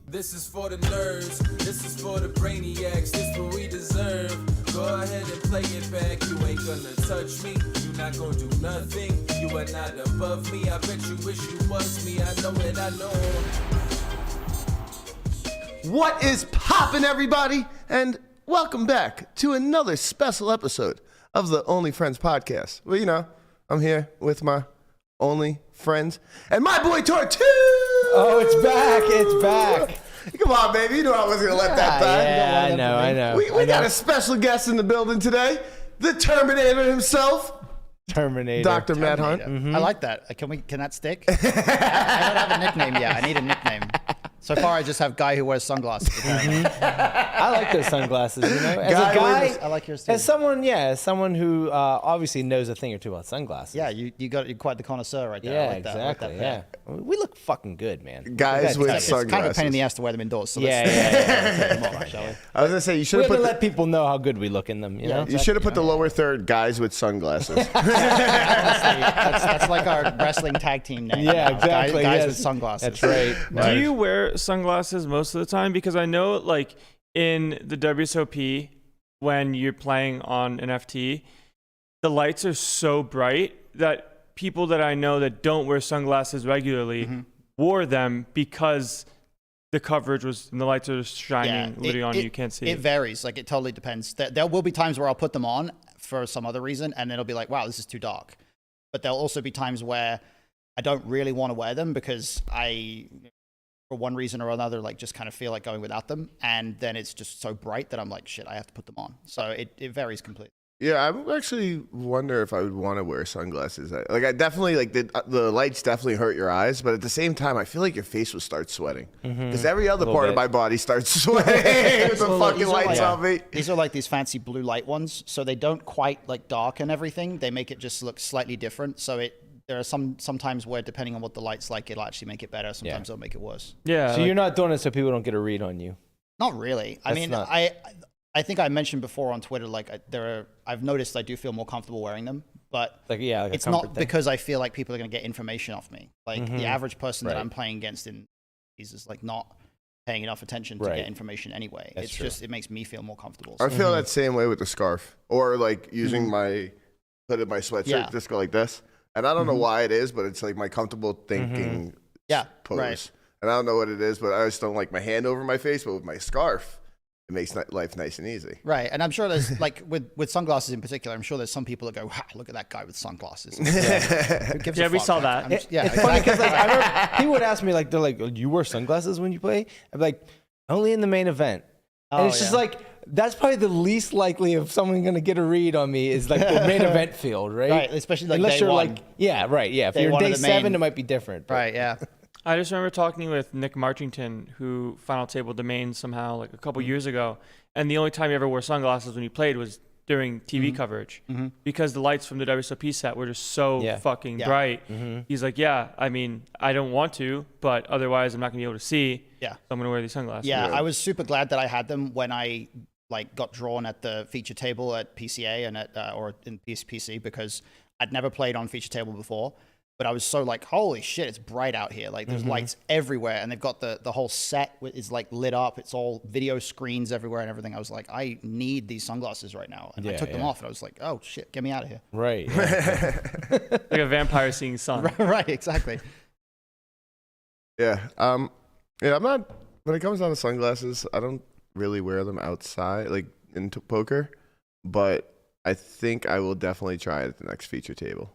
This is for the nerds, this is for the brainiacs, this what we deserve. Go ahead and play it back, you ain't gonna touch me, you not gonna do nothing, you are not above me, I bet you wish you was me, I know it, I know. What is poppin', everybody? And welcome back to another special episode of the Only Friends podcast. Well, you know, I'm here with my only friends and my boy Tortu. Oh, it's back. It's back. Come on, baby. You knew I wasn't going to let that back. Yeah, I know. We got a special guest in the building today. The Terminator himself. Terminator. Dr. Matt Hunt. I like that. Can that stick? I don't have a nickname yet. I need a nickname. So far, I just have guy who wears sunglasses. I like those sunglasses, you know. As Guy a guy, with- I like yours too. as someone who obviously knows a thing or two about sunglasses. Yeah, you're quite the connoisseur right there. Yeah, I like that. I like exactly. that Yeah, we look fucking good, man. Guys with It's kind of a pain in sunglasses. the ass to wear them indoors. So Yeah. let's take them off, shall we? I was going to say, you should We have have to put let people know how good we look in them. You know. you should have put the lower third, guys with sunglasses. Honestly, that's like our wrestling tag team name. Yeah, now. exactly. Guys yes. with sunglasses. That's right. Do you wear sunglasses most of the time? Because I know, like, in the WSOP, when you're playing on an FT, the lights are so bright that people that I know that don't wear sunglasses regularly wore them because the coverage was, and the lights are shining literally on you. You can't see It varies. Like, it totally depends. There will be times where I'll put them on for some other reason, and it'll be like, wow, this is too dark. But there'll also be times where I don't really want to wear them because for one reason or another, like, just kind of feel like going without them. And then it's just so bright that I'm like, shit, I have to put them on. So it varies completely. Yeah, I would actually wonder if I would want to wear sunglasses. Like, I definitely, like, the lights definitely hurt your eyes, but at the same time, I feel like your face will start sweating. Because every other part of my body starts sweating with the fucking lights on me. These are like these fancy blue light ones. So they don't quite, like, darken everything. They make it just look slightly different. So there are sometimes where, depending on what the light's like, it'll actually make it better. Sometimes it'll make it worse. Yeah. So you're not doing it so people don't get a read on you. Not really. I mean, I think I mentioned before on Twitter, like, I've noticed I do feel more comfortable wearing them, but Like a it's comfort not thing. because I feel like people are going to get information off me. Like, the average person that Right. I'm playing against is like not paying enough attention to Right. get information anyway. That's It's true. just, it makes me feel more comfortable. I feel that same way with the scarf, or like using my hood of my sweatshirt, Yeah. just go like this. And I don't know why it is, but it's like my comfortable thinking Yeah, pose. right. And I don't know what it is, but I just don't like my hand over my face. But with my scarf, it makes life nice and easy. Right. And I'm sure there's, like, with sunglasses in particular, I'm sure there's some people that go, wow, look at that guy with sunglasses. Who gives a Yeah, we fuck? saw that. Yeah, Funny because, exactly. like, I remember people would ask me, like, they're like, "You wear sunglasses when you play?" I'd be like, "Only in the main event." And it's just like, that's probably the least likely of someone going to get a read on me is like the main event field, right? Right, especially like unless day you're one. like, yeah, right, yeah. If Day you're one of day the main. 7, it might be different. but- Right, yeah. I just remember talking with Nick Marchington, who final tabled the main somehow like a couple years ago. And the only time he ever wore sunglasses when he played was during TV coverage because the lights from the WSOP set were just so fucking bright. He's like, yeah, I mean, I don't want to, but otherwise I'm not gonna be able to see. Yeah. So I'm gonna wear these sunglasses. Yeah, I was super glad that I had them when I, like, got drawn at the feature table at PCA and at or in PC because I'd never played on feature table before. But I was so like, holy shit, it's bright out here. Like, there's lights everywhere, and they've got the whole set is like lit up. It's all video screens everywhere and everything. I was like, I need these sunglasses right now. And I took them off, and I was like, oh shit, get me out of here. Right. Yeah. like a vampire seeing sun. Right, exactly. Yeah. I'm not, when it comes down to sunglasses, I don't really wear them outside, like into poker, but I think I will definitely try it at the next feature table.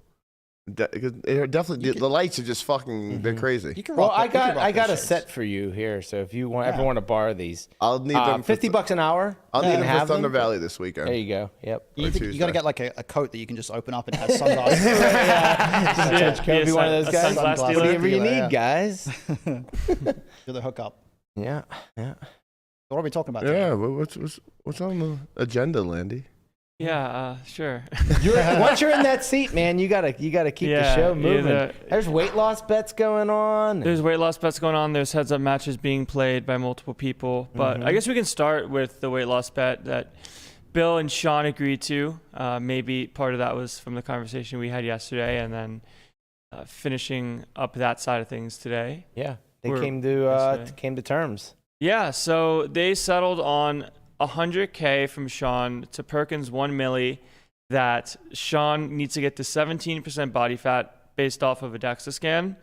Because definitely the lights are just fucking, they're crazy. You can Well, rock I the- you can rock got a those shades. set for you here. So if you ever want to borrow these, I'll need them for $50 an hour. I'll you need can them for have Thunder them. Valley this weekend. There you go. Yep. You Tuesday. got to get like a coat that you can just open up and it has sunglasses. Be one of those guys. Sunglass Sunglass dealer. Whatever you dealer, need, yeah. guys. Do the hookup. Yeah. So what are we talking about? Yeah, today? what's on the agenda, Landy? Yeah, sure. Once you're in that seat, man, you gotta keep the show moving. There's weight loss bets going on. There's weight loss bets going on. There's heads-up matches being played by multiple people. But I guess we can start with the weight loss bet that Bill and Sean agreed to. Maybe part of that was from the conversation we had yesterday, and then finishing up that side of things today. Yeah, they Or came yesterday. to terms. Yeah, so they settled on $100K from Sean to Perkins 1 milli that Sean needs to get to 17% body fat based off of a DEXA scan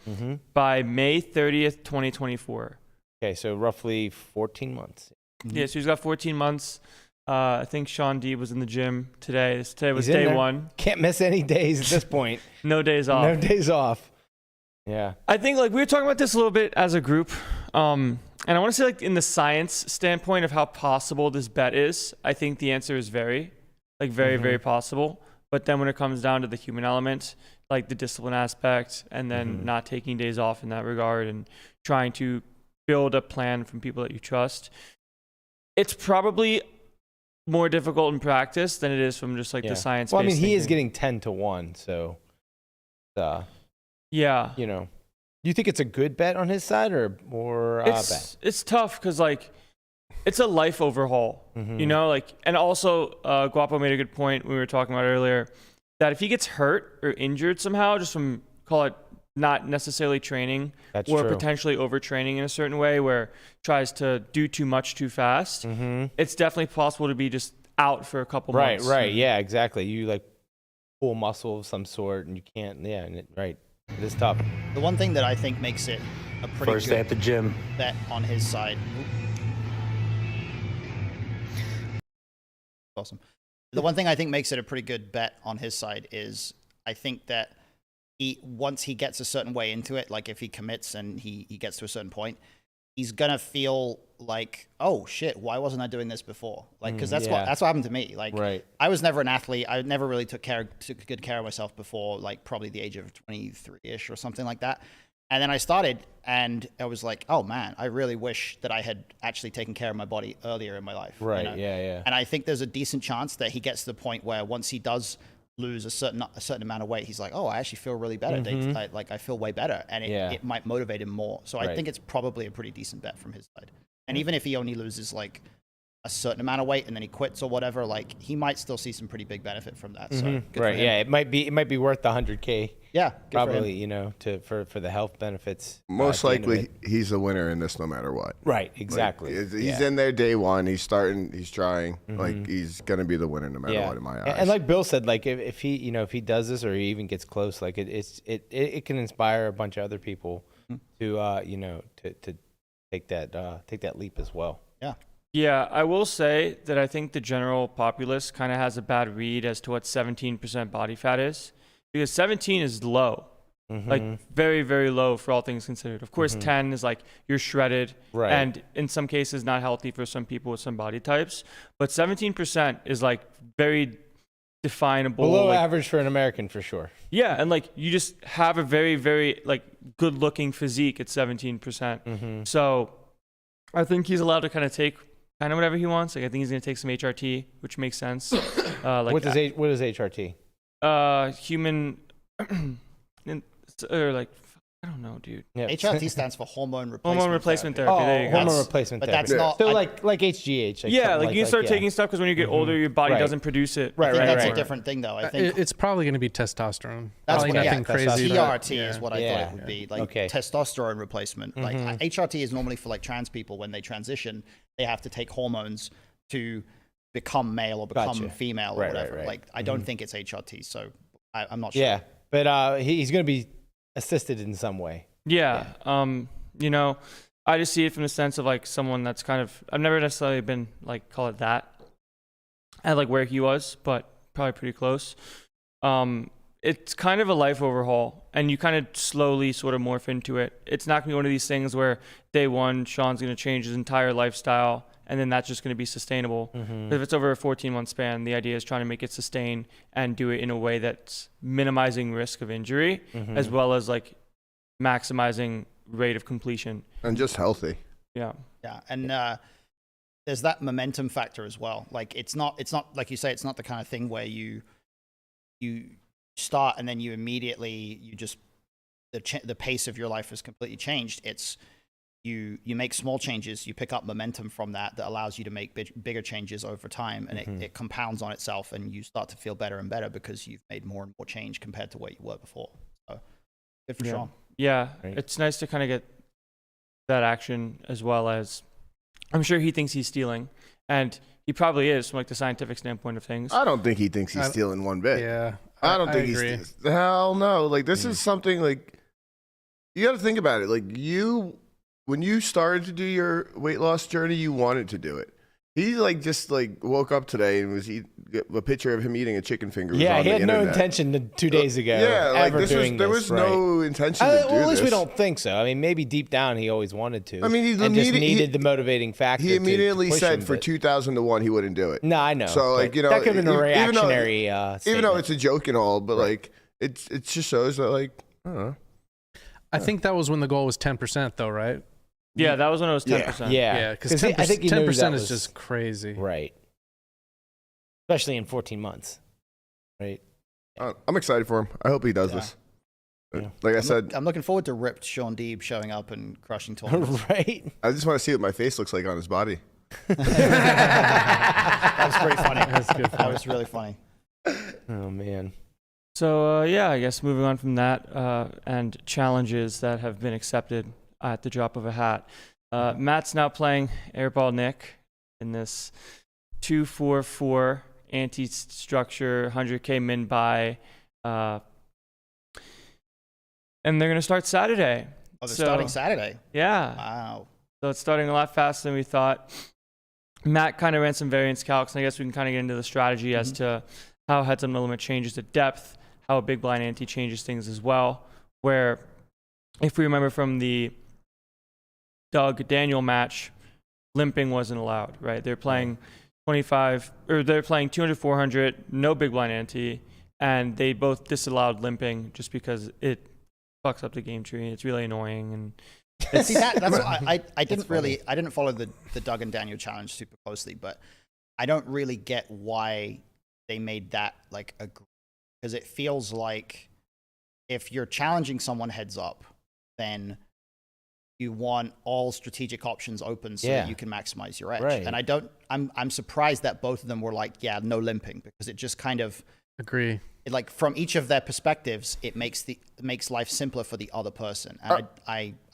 by May 30th, 2024. Okay, so roughly 14 months. Yeah, so he's got 14 months. I think Sean Deeb was in the gym today. Today was He's in day there. 1. Can't miss any days at this point. No days off. No days off. Yeah. I think like we were talking about this a little bit as a group. And I want to say like in the science standpoint of how possible this bet is, I think the answer is very, very possible. But then when it comes down to the human element, like the discipline aspect, and then not taking days off in that regard and trying to build a plan from people that you trust, it's probably more difficult in practice than it is from just like the science. Well, I mean, he is getting 10 to 1, so yeah. You know, do you think it's a good bet on his side or bad? It's tough because like it's a life overhaul, you know, like, and also Guapo made a good point we were talking about earlier that if he gets hurt or injured somehow, just from call it not necessarily training or potentially overtraining in a certain way where tries to do too much too fast, it's definitely possible to be just out for a couple months. Right. Yeah, exactly. You like pull muscle of some sort and you can't. Yeah, right. It is tough. The one thing that I think makes it a pretty First good day at the gym. bet on his side. Awesome. The one thing I think makes it a pretty good bet on his side is I think that once he gets a certain way into it, like if he commits and he gets to a certain point, he's gonna feel like, oh shit, why wasn't I doing this before? Like, because that's what happened to me. Like, I was never an athlete. I never really took good care of myself before, like probably the age of 23-ish or something like that. And then I started, and I was like, oh man, I really wish that I had actually taken care of my body earlier in my life. Right. You know? Yeah. And I think there's a decent chance that he gets to the point where once he does lose a certain amount of weight, he's like, oh, I actually feel really better. I feel way better, and it might motivate him more. So I think it's probably a pretty decent bet from his side. And even if he only loses like a certain amount of weight and then he quits or whatever, like he might still see some pretty big benefit from that. So good for him. Yeah, it might be worth the 100K. Yeah, probably, you know, for the health benefits. Most likely, he's the winner in this no matter what. Right, exactly. Like, he's in there day one. He's starting. He's trying. Like he's gonna be the winner no matter what in my eyes. And like Bill said, like if he does this or he even gets close, like it can inspire a bunch of other people to to take that leap as well. Yeah. Yeah, I will say that I think the general populace kind of has a bad read as to what 17% body fat is, because 17 is low, like very, very low for all things considered. Of course, 10 is like you're shredded, and in some cases not healthy for some people with some body types. But 17% is like very definable, below like, average for an American for sure. Yeah, and like you just have a very, very like good-looking physique at 17%. So I think he's allowed to kind of take kind of whatever he wants. Like I think he's gonna take some HRT, which makes sense. Like what is HRT? Human, or like I don't know, dude. Yeah. HRT stands for hormone replacement therapy. There you go. Hormone replacement therapy. But that's not so like HGH. Like you can start taking stuff because when you get older, your body doesn't produce it. I think that's a different thing, though. I think it's probably going to be testosterone. That's probably nothing crazy. TRT is what I thought it would be, like testosterone replacement. Like HRT is normally for like trans people when they transition, they have to take hormones to become male or become female or whatever. Like I don't think it's HRT, so I'm not sure. Yeah, but he's going to be assisted in some way. Yeah. You know, I just see it from the sense of like someone that's kind of, I've never necessarily been like, call it that, at like where he was, but probably pretty close. It's kind of a life overhaul, and you kind of slowly sort of morph into it. It's not gonna be one of these things where day one, Sean's gonna change his entire lifestyle, and then that's just gonna be sustainable. But if it's over a 14-month span, the idea is trying to make it sustain and do it in a way that's minimizing risk of injury, as well as like maximizing rate of completion. And just healthy. Yeah. Yeah. And there's that momentum factor as well. Like it's not like you say, it's not the kind of thing where you start and then you immediately, the pace of your life has completely changed. It's you make small changes, you pick up momentum from that allows you to make bigger changes over time, and it compounds on itself, and you start to feel better and better because you've made more and more change compared to where you were before. So good for Sean. Yeah, it's nice to kind of get that action, as well as I'm sure he thinks he's stealing, and he probably is from like the scientific standpoint of things. I don't think he thinks he's stealing one bit. Yeah. I don't think agree. he's hell no. Like this is something like you got to think about it. Like when you started to do your weight loss journey, you wanted to do it. He like just like woke up today and was a picture of him eating a chicken finger. Was Yeah, on he the had no internet. intention 2 days ago. Yeah, like ever this doing there was right. no intention to do Well, at least we this. don't think so. I mean, maybe deep down he always wanted to. I mean, he and just immediately- needed the motivating factor. He immediately to push said him, for but- 2,000 to 1 he wouldn't do it. No, I know. So like but that could have been a even though- reactionary. even though statement. it's a joke and all, but like it just shows that like I don't know. I think that was when the goal was 10%, though, right? Yeah, that was when it was 10%. yeah, because I think he knew 10% that is was- just crazy. right, especially in 14 months, right? I'm excited for him. I hope he does Yeah. this. Yeah. Like I said, I'm looking forward to ripped Sean Deeb showing up and crushing tournaments. right. I just want to see what my face looks like on his body. That was pretty funny. That's good. That was really funny. Oh man. So yeah, I guess moving on from that and challenges that have been accepted at the drop of a hat. Matt's now playing Airball Nick in this 2-4-4 anti-structure 100K min buy, and they're gonna start Saturday. Oh, they're So- starting Saturday. Yeah. Wow. So it's starting a lot faster than we thought. Matt kind of ran some variance calcs, and I guess we can kind of get into the strategy as to how heads up no limit changes the depth, how a big blind ante changes things as well. Where, if we remember from the Doug Daniel match, limping wasn't allowed, right? They're playing 25, or they're playing 200, 400, no big blind ante, and they both disallowed limping just because it fucks up the game tree. It's really annoying, and See that's what I didn't funny. really I didn't follow the Doug and Daniel challenge super closely, but I don't really get why they made that like a, because it feels like if you're challenging someone heads up, then you want all strategic options open so Yeah. that you can maximize your edge. Right. And I'm surprised that both of them were like, yeah, no limping, because it just kind of Agree. like from each of their perspectives, it makes life simpler for the other person. And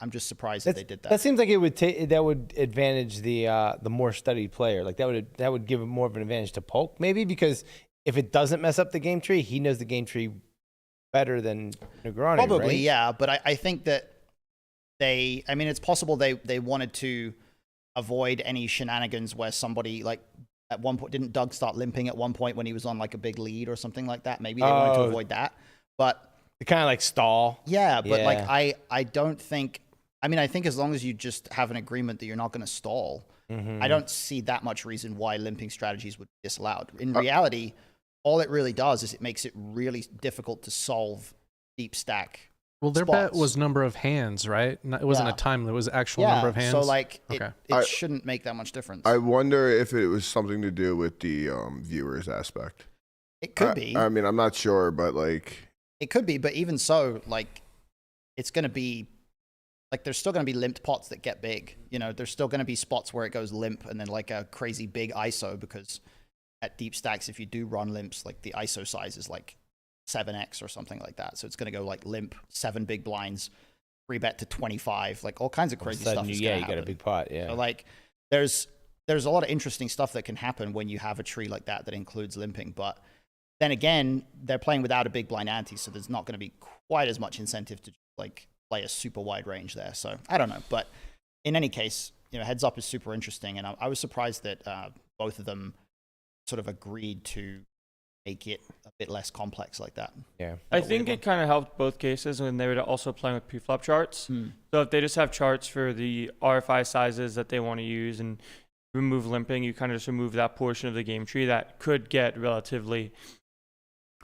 I'm just surprised that they did that. That seems like it would that would advantage the more studied player. Like that would give more of an advantage to Polk, maybe, because if it doesn't mess up the game tree, he knows the game tree better than Negroni. Probably, right? yeah. But I think that it's possible they wanted to avoid any shenanigans where somebody like at one point, didn't Doug start limping at one point when he was on like a big lead or something like that? Maybe they wanted to avoid that. But They kind of like stall. yeah, but like Yeah. I don't think, I think as long as you just have an agreement that you're not going to stall, Mm-hmm. I don't see that much reason why limping strategies would be disallowed. In reality, all it really does is it makes it really difficult to solve deep stack. Well, their bet spots. was number of hands, right? It wasn't Yeah. a time. It was actual number of hands. So like Okay. it shouldn't make that much difference. I wonder if it was something to do with the viewers aspect. It could be. I mean, I'm not sure, but like, It could be, but even so, like, it's going to be, like, there's still going to be limped pots that get big. You know, there's still going to be spots where it goes limp and then, like, a crazy big ISO, because at deep stacks, if you do run limps, like, the ISO size is, like, 7x or something like that. So it's going to go, like, limp, 7 big blinds, 3-bet to 25, like, all kinds of crazy stuff. Sudden, is you gonna got a happen. big pot. Yeah. So, like, there's a lot of interesting stuff that can happen when you have a tree like that includes limping, but then again, they're playing without a big blind ante, so there's not going to be quite as much incentive to like play a super wide range there. So I don't know, but in any case, you know, heads up is super interesting, and I was surprised that both of them sort of agreed to make it a bit less complex like that. Yeah. I think it kind of helped both cases when they were also playing with preflop charts. So if they just have charts for the RFI sizes that they want to use and remove limping, you kind of just remove that portion of the game tree that could get relatively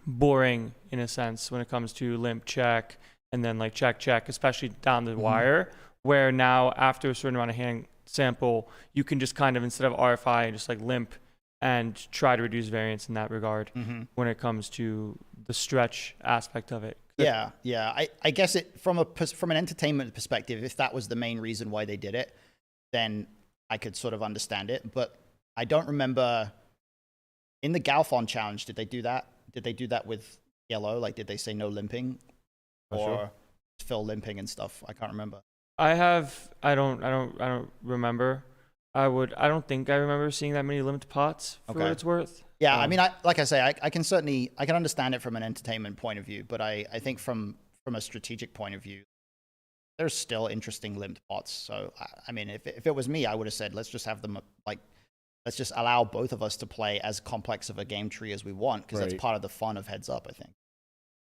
boring in a sense when it comes to limp check and then like check, especially down the wire, where now after a certain amount of hand sample, you can just kind of, instead of RFI, just like limp and try to reduce variance in that regard when it comes to the stretch aspect of it. Yeah. I guess it from an entertainment perspective, if that was the main reason why they did it, then I could sort of understand it. But I don't remember in the Galfon challenge, did they do that? Did they do that with yellow? Like, did they say no limping, or Phil limping and stuff? I can't remember. I don't remember. I don't think I remember seeing that many limit pots for what it's worth. Yeah, I mean, like I say, I can understand it from an entertainment point of view, but I think from a strategic point of view, there's still interesting limped pots. So, I mean, if it was me, I would have said, let's just have them, like, let's just allow both of us to play as complex of a game tree as we want, because that's part of the fun of Heads Up, I think.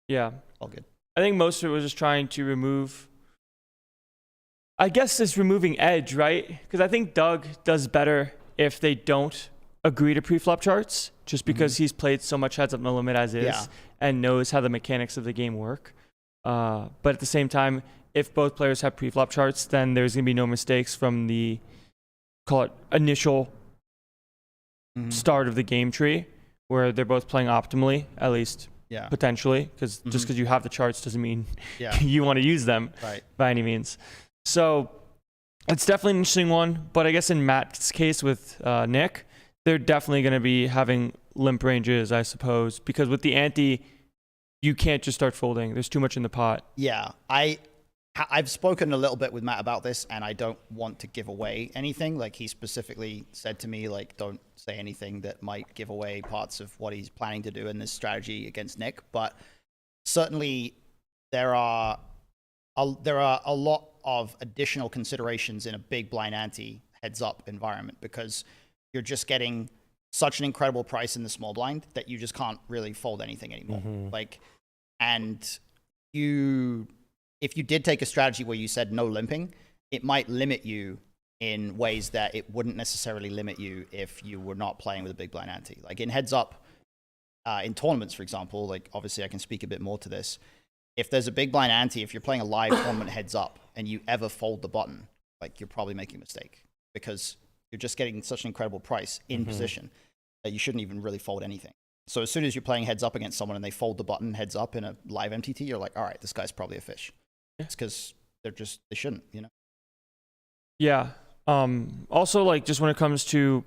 Yeah. All good. I think most of it was just trying to remove, I guess it's removing edge, right? Because I think Doug does better if they don't agree to pre-flop charts, just because he's played so much Heads Up No Limit as is and knows how the mechanics of the game work. But at the same time, if both players have pre-flop charts, then there's going to be no mistakes from the, call it, initial start of the game tree, where they're both playing optimally, at least potentially, because just because you have the charts doesn't mean you want to use them by any means. So it's definitely an interesting one. But I guess in Matt's case with Nick, they're definitely going to be having limp ranges, I suppose, because with the ante, you can't just start folding. There's too much in the pot. Yeah, I've spoken a little bit with Matt about this, and I don't want to give away anything. Like, he specifically said to me, like, don't say anything that might give away parts of what he's planning to do in this strategy against Nick. But certainly there are a lot of additional considerations in a big blind ante Heads Up environment, because you're just getting such an incredible price in the small blind that you just can't really fold anything anymore. Like, and if you did take a strategy where you said no limping, it might limit you in ways that it wouldn't necessarily limit you if you were not playing with a big blind ante. Like in Heads Up, in tournaments, for example, like obviously I can speak a bit more to this. If there's a big blind ante, if you're playing a live tournament Heads Up and you ever fold the button, like you're probably making a mistake, because you're just getting such an incredible price in position that you shouldn't even really fold anything. So as soon as you're playing Heads Up against someone and they fold the button Heads Up in a live MTT, you're like, all right, this guy's probably a fish. It's because they shouldn't, you know? Yeah. Also, like, just when it comes to,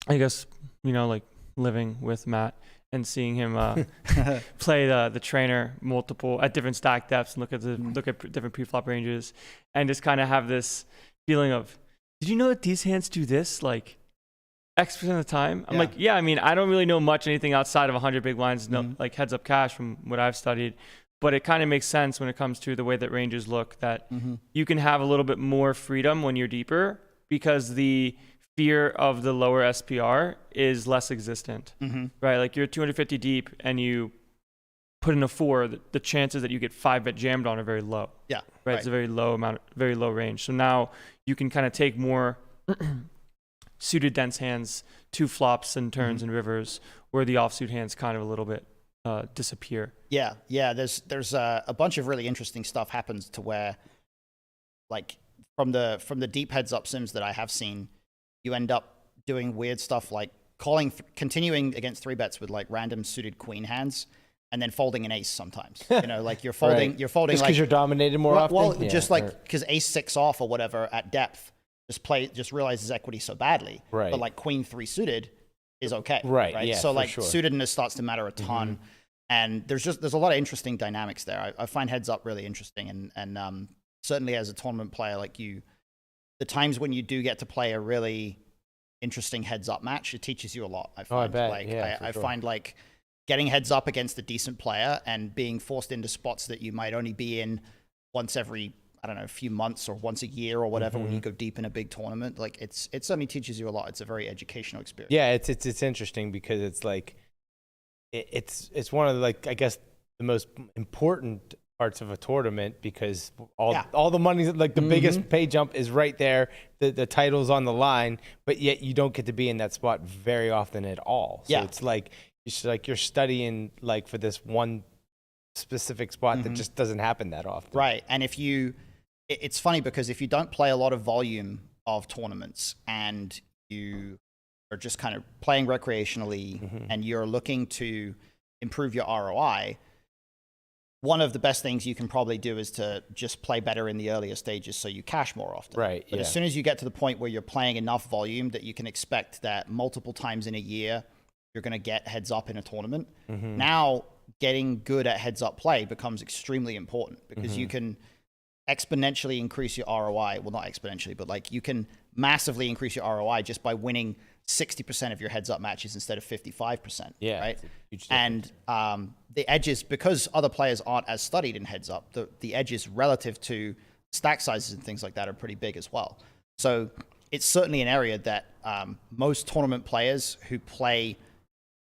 I guess, you know, like living with Matt and seeing him play the trainer at different stack depths and look at different pre-flop ranges, and just kind of have this feeling of, did you know that these hands do this like X% of the time? I'm like, yeah, I mean, I don't really know anything outside of 100 big blinds, like Heads Up cash from what I've studied. But it kind of makes sense when it comes to the way that ranges look, that you can have a little bit more freedom when you're deeper, because the fear of the lower SPR is less existent, right? Like you're 250 deep and you put in a 4, the chances that you get 5-bet jammed on are very low. Yeah. Right? It's a very low range. So now you can kind of take more suited dense hands to flops and turns and rivers, where the offsuit hands kind of a little bit disappear. Yeah. There's a bunch of really interesting stuff happens to where, like, from the deep Heads Up sims that I have seen, you end up doing weird stuff like continuing against 3-bets with like random suited queen hands, and then folding an ace sometimes. You know, like you're folding just like, because you're dominated more often. Well, just like because ace 6 off or whatever at depth just realizes equity so badly. Right. But like queen 3 suited is okay. Right. Yeah, so like suitedness starts to matter a ton. And there's a lot of interesting dynamics there. I find Heads Up really interesting, and certainly as a tournament player, like the times when you do get to play a really interesting Heads Up match, it teaches you a lot. I find. I find like getting Heads Up against a decent player and being forced into spots that you might only be in once every, I don't know, a few months or once a year or whatever, when you go deep in a big tournament, like it certainly teaches you a lot. It's a very educational experience. Yeah, it's interesting because it's like it's one of the, like, I guess the most important parts of a tournament, because all the money, like the biggest pay jump is right there, the title's on the line, but yet you don't get to be in that spot very often at all. So it's like you're studying like for this one specific spot that just doesn't happen that often. Right. And it's funny because if you don't play a lot of volume of tournaments and you are just kind of playing recreationally and you're looking to improve your ROI, one of the best things you can probably do is to just play better in the earlier stages so you cash more often. Right. But as soon as you get to the point where you're playing enough volume that you can expect that multiple times in a year you're going to get Heads Up in a tournament, now getting good at Heads Up play becomes extremely important, because you can exponentially increase your ROI. Well, not exponentially, but like you can massively increase your ROI just by winning 60% of your heads up matches instead of 55%. Yeah, right. it's a huge And the edges, because other players aren't as studied in heads up, the edges relative to stack sizes and things like that are pretty big as well. So it's certainly an area that most tournament players who play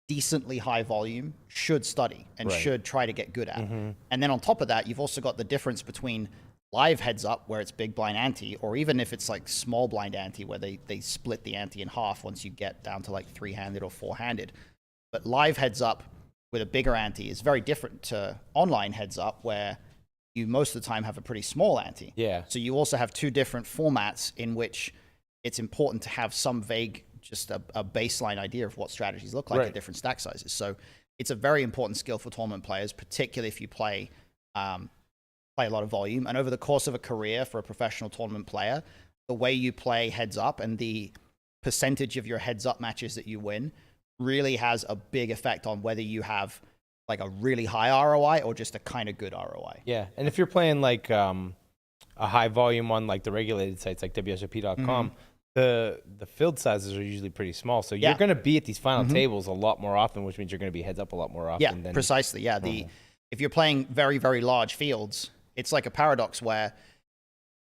decently high volume should study and should try to get good at. And then on top of that, you've also got the difference between live heads up, where it's big blind ante, or even if it's like small blind ante, where they split the ante in half once you get down to like 3-handed or 4-handed. But live heads up with a bigger ante is very different to online heads up, where you most of the time have a pretty small ante. Yeah. So you also have two different formats in which it's important to have some vague, just a baseline idea of what strategies look like at different stack sizes. So it's a very important skill for tournament players, particularly if you play a lot of volume. And over the course of a career for a professional tournament player, the way you play heads up and the percentage of your heads up matches that you win really has a big effect on whether you have like a really high ROI or just a kind of good ROI. Yeah, and if you're playing like a high volume on like the regulated sites like WSOP.com, the field sizes are usually pretty small. So you're going to be at these final tables a lot more often, which means you're going to be heads up a lot more often. Yeah, than precisely. Yeah, if you're playing very, very large fields, it's like a paradox where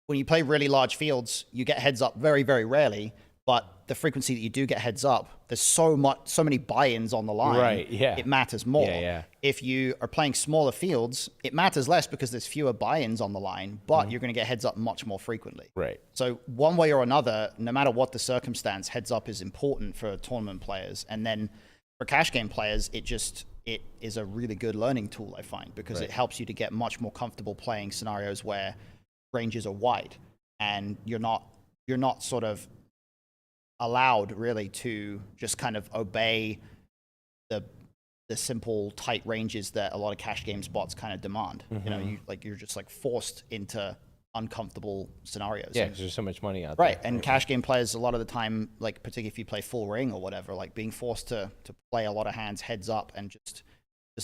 when you play really large fields, you get heads up very, very rarely. But the frequency that you do get heads up, there's so many buy-ins on the line. Right, yeah. It matters more. Yeah, yeah. If you are playing smaller fields, it matters less because there's fewer buy-ins on the line, but you're going to get heads up much more frequently. Right. So one way or another, no matter what the circumstance, heads up is important for tournament players. And then for cash game players, it is a really good learning tool, I find, because it helps you to get much more comfortable playing scenarios where ranges are wide and you're not sort of allowed really to just kind of obey the simple tight ranges that a lot of cash game spots kind of demand. You know, you're just like forced into uncomfortable scenarios. Yeah, because there's so much money out right. there. And cash game players, a lot of the time, like particularly if you play full ring or whatever, like being forced to play a lot of hands heads up and just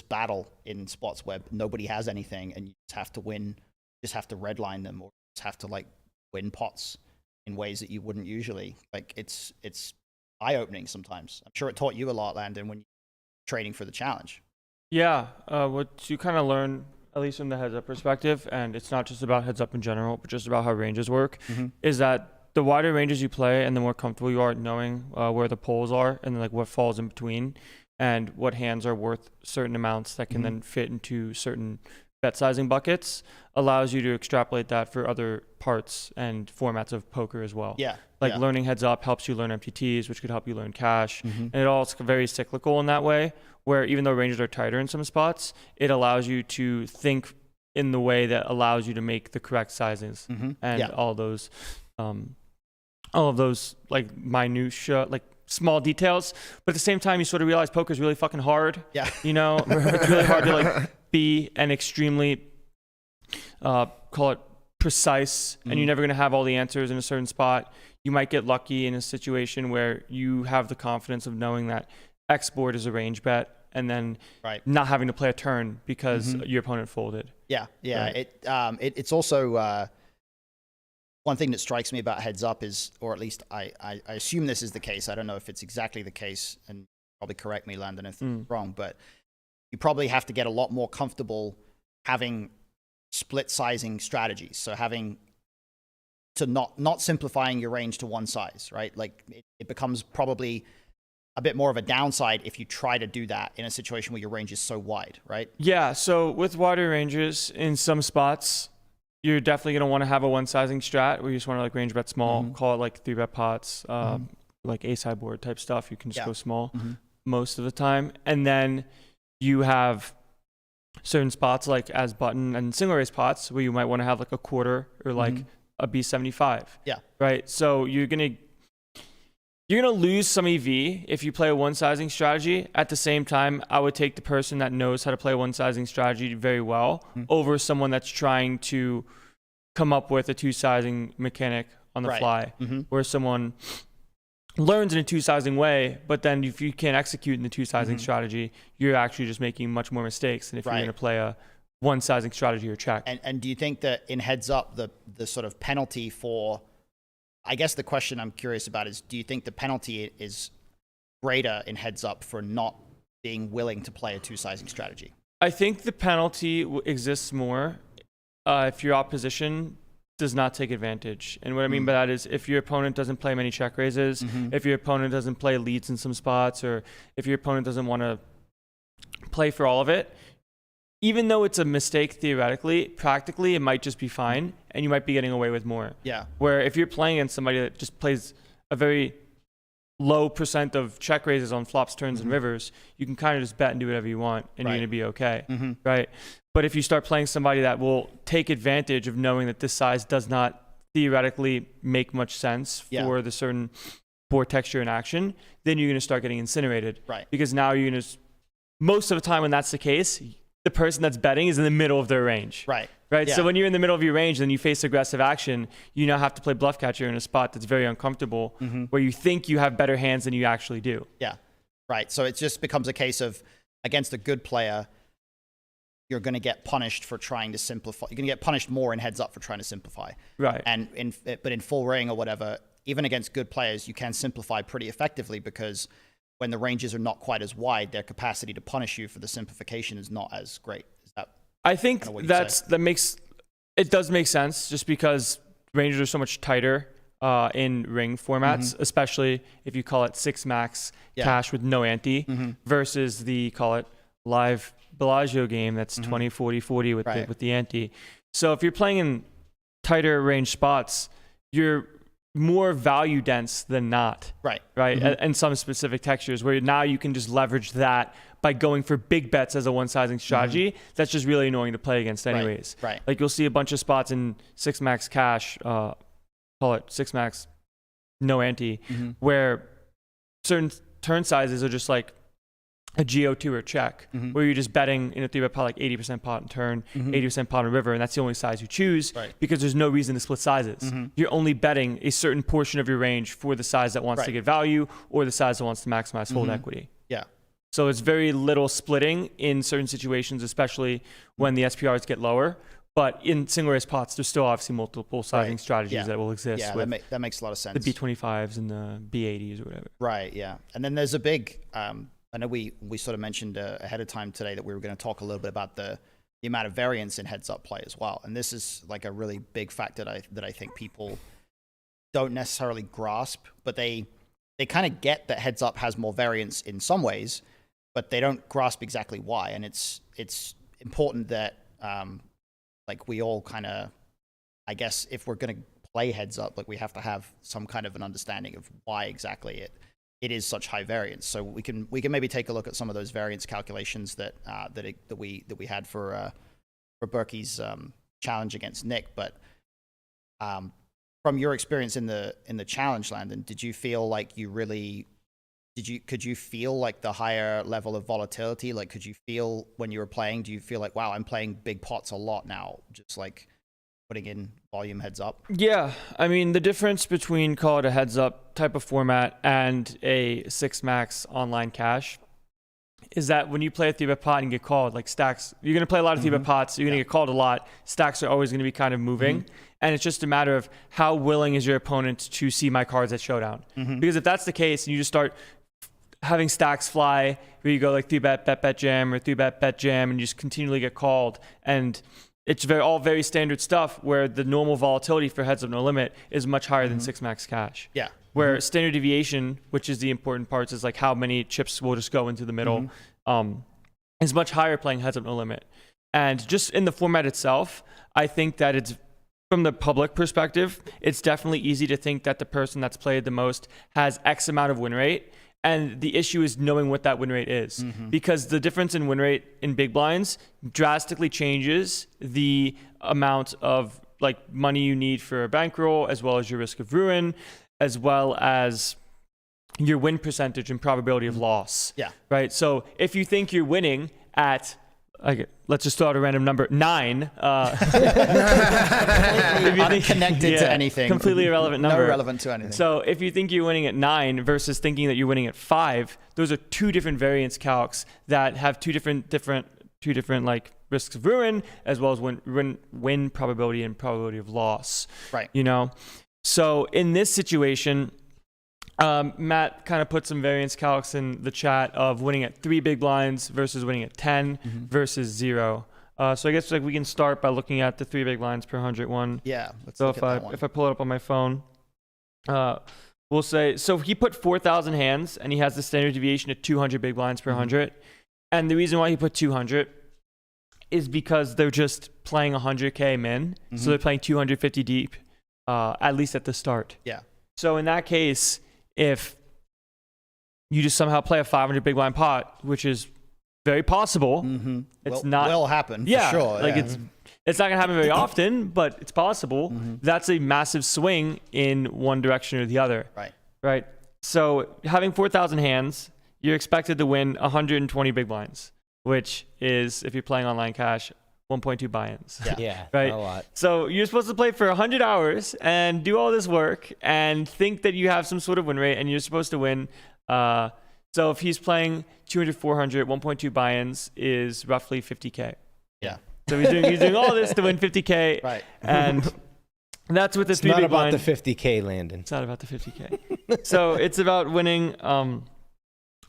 battle in spots where nobody has anything and you just have to win, just have to redline them or just have to like win pots in ways that you wouldn't usually. Like it's eye-opening sometimes. I'm sure it taught you a lot, Landon, when you're training for the challenge. Yeah, what you kind of learn, at least from the heads up perspective, and it's not just about heads up in general, but just about how ranges work, is that the wider ranges you play and the more comfortable you are knowing where the poles are and like what falls in between and what hands are worth certain amounts that can then fit into certain bet sizing buckets, allows you to extrapolate that for other parts and formats of poker as well. Yeah. Like learning heads up helps you learn MTTs, which could help you learn cash. And it all is very cyclical in that way, where even though ranges are tighter in some spots, it allows you to think in the way that allows you to make the correct sizes and all of those like minutia, like small details. But at the same time, you sort of realize poker is really fucking hard. Yeah. You know, it's really hard to like be an extremely, call it precise, and you're never going to have all the answers in a certain spot. You might get lucky in a situation where you have the confidence of knowing that X board is a range bet and then not having to play a turn because your opponent folded. Yeah. Right. It's also one thing that strikes me about heads up is, or at least I assume this is the case. I don't know if it's exactly the case, and probably correct me, Landon, if I'm wrong, but you probably have to get a lot more comfortable having split sizing strategies. So having to not simplifying your range to one size, right? Like it becomes probably a bit more of a downside if you try to do that in a situation where your range is so wide, right? Yeah. So with wider ranges in some spots, you're definitely going to want to have a one sizing strat where you just want to like range bet small, call it like 3-bet pots, like a sideboard type stuff. You can just go small most of the time. And then you have certain spots like as button and single raise pots where you might want to have like a quarter or like a B75. Yeah. Right. So you're going to lose some EV if you play a one sizing strategy. At the same time, I would take the person that knows how to play a one sizing strategy very well over someone that's trying to come up with a two sizing mechanic on the fly, where someone learns in a two sizing way, but then if you can't execute in the two sizing strategy, you're actually just making much more mistakes than if you're going to play a one sizing strategy or check. And do you think that in heads up, the sort of penalty for I guess the question I'm curious about is, do you think the penalty is greater in heads up for not being willing to play a two-sizing strategy? I think the penalty exists more if your opposition does not take advantage. And what I mean by that is if your opponent doesn't play many check raises, if your opponent doesn't play leads in some spots, or if your opponent doesn't want to play for all of it, even though it's a mistake theoretically, practically it might just be fine and you might be getting away with more. Yeah. Where if you're playing against somebody that just plays a very low percent of check raises on flops, turns, and rivers, you can kind of just bet and do whatever you want and you're going to be okay, right? But if you start playing somebody that will take advantage of knowing that this size does not theoretically make much sense for the certain board texture and action, then you're going to start getting incinerated. Right. Because now you're going to, most of the time when that's the case, the person that's betting is in the middle of their range. Right. Right. Yeah. So when you're in the middle of your range and you face aggressive action, you now have to play bluff catcher in a spot that's very uncomfortable, where you think you have better hands than you actually do. Yeah. Right. So it just becomes a case of, against a good player, you're going to get punished for trying to simplify. You're going to get punished more in heads up for trying to simplify. Right. And but in full ring or whatever, even against good players, you can simplify pretty effectively, because when the ranges are not quite as wide, their capacity to punish you for the simplification is not as great. Is that? I think it does make sense, just because ranges are so much tighter in ring formats, especially if you call it 6 max cash with no ante versus the, call it, live Bellagio game that's 20, 40, 40 with the ante. So if you're playing in tighter range spots, you're more value dense than not. Right. And some specific textures where now you can just leverage that by going for big bets as a one-sizing strategy. That's just really annoying to play against anyways. Right. Like you'll see a bunch of spots in 6 max cash, call it 6 max no ante, where certain turn sizes are just like a GO2 or check, where you're just betting in a 3-bet pot like 80% pot and turn, 80% pot and river, and that's the only size you choose because there's no reason to split sizes. You're only betting a certain portion of your range for the size that wants to get value or the size that wants to maximize hold equity. Yeah. So it's very little splitting in certain situations, especially when the SPRs get lower. But in single race pots, there's still obviously multiple sizing strategies that will exist. Yeah, with that makes a lot of sense. The B25s and the B80s or whatever. Right, yeah. And then there's a big... I know we sort of mentioned ahead of time today that we were going to talk a little bit about the amount of variance in heads up play as well. And this is like a really big factor that I think people don't necessarily grasp, but they kind of get that heads up has more variance in some ways, but they don't grasp exactly why. And it's important that like we all kind of, I guess if we're going to play heads up, like we have to have some kind of an understanding of why exactly it is such high variance. So we can maybe take a look at some of those variance calculations that we had for Berkey's challenge against Nick. But from your experience in the challenge, Landon, did you feel like could you feel like the higher level of volatility? Like, could you feel when you were playing? Do you feel like, wow, I'm playing big pots a lot now, just like putting in volume heads up? Yeah, I mean, the difference between, call it a heads up type of format and a 6 max online cash is that when you play a 3-bet pot and get called, like stacks, you're going to play a lot of 3-bet pots, you're going to get called a lot. Stacks are always going to be kind of moving. And it's just a matter of how willing is your opponent to see my cards at showdown. Because if that's the case and you just start having stacks fly where you go like 3-bet, bet jam, or 3-bet, bet jam, and you just continually get called, and it's all very standard stuff where the normal volatility for heads up no limit is much higher than 6 max cash. Yeah. Where standard deviation, which is the important parts, is like how many chips will just go into the middle, is much higher playing heads up no limit. And just in the format itself, I think that it's, from the public perspective, it's definitely easy to think that the person that's played the most has X amount of win rate. And the issue is knowing what that win rate is, because the difference in win rate in big blinds drastically changes the amount of like money you need for a bankroll, as well as your risk of ruin, as well as your win percentage and probability of loss. Yeah. Right. So if you think you're winning at, let's just throw out a random number, 9. Unconnected to anything. Completely irrelevant number. No relevant to anything. So if you think you're winning at 9 versus thinking that you're winning at 5, those are two different variance calcs that have two different like risks of ruin, as well as win probability and probability of loss. Right. You know? So in this situation, Matt kind of put some variance calcs in the chat of winning at 3 big blinds versus winning at 10 versus 0. So I guess like we can start by looking at the 3 big blinds per 100 one. Yeah. Let's So look if at I that one. if I pull it up on my phone, we'll say so he put 4,000 hands and he has the standard deviation at 200 big blinds per 100. And the reason why he put 200 is because they're just playing 100K min, so they're playing 250 deep, at least at the start. Yeah. So in that case, if you just somehow play a 500 big blind pot, which is very possible, it's not will happen. yeah, for sure. like yeah. it's not gonna happen very often, but it's possible. That's a massive swing in one direction or the other. Right. So having 4,000 hands, you're expected to win 120 big blinds, which is, if you're playing online cash, 1.2 buy-ins. Yeah, Right. a lot. So you're supposed to play for 100 hours and do all this work and think that you have some sort of win rate and you're supposed to win. So if he's playing 200, 400, 1.2 buy-ins is roughly 50K. Yeah. So he's doing all this to win 50K. Right. And that's with the It's 3 not big about blind. the 50K, Landon. It's not about the 50K. So it's about winning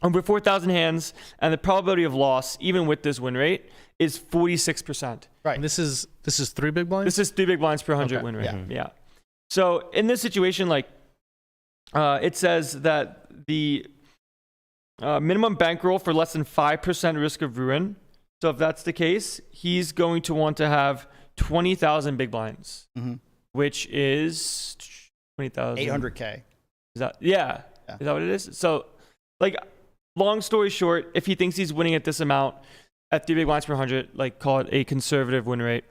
over 4,000 hands, and the probability of loss, even with this win rate, is 46%. Right. This is 3 big blinds. This is 3 big blinds per 100 Okay. win rate. Yeah. Yeah. So in this situation, like it says that the minimum bankroll for less than 5% risk of ruin. So if that's the case, he's going to want to have 20,000 big blinds, which is 20,000. 800K. Is that yeah? Is that what it is? So, like, long story short, if he thinks he's winning at this amount at 3 big blinds per 100, like call it a conservative win rate,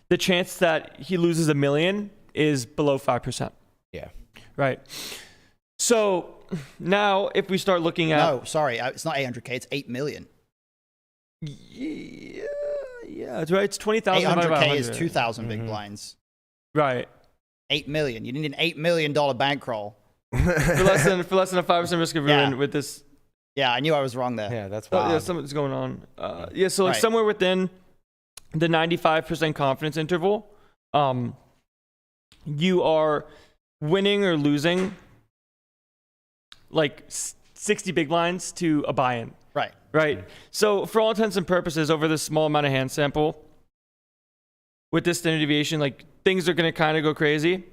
the chance that he loses $1 million is below 5%. Yeah. Right. So now, if we start looking at No, sorry. It's not 800K. It's 8 million. yeah, that's right. It's 20,000 divided by 800K is 100. 2,000 big blinds. Right. 8 million. You need an $8 million bankroll. For less than a 5% risk of ruin Yeah. with this. Yeah, I knew I was wrong there. Yeah, that's Oh, wild. yeah, something's going on. Yeah, so like Right. somewhere within the 95% confidence interval, you are winning or losing like 60 big blinds to a buy-in. Right. Right. So for all intents and purposes, over this small amount of hand sample, with this standard deviation, like things are going to kind of go crazy.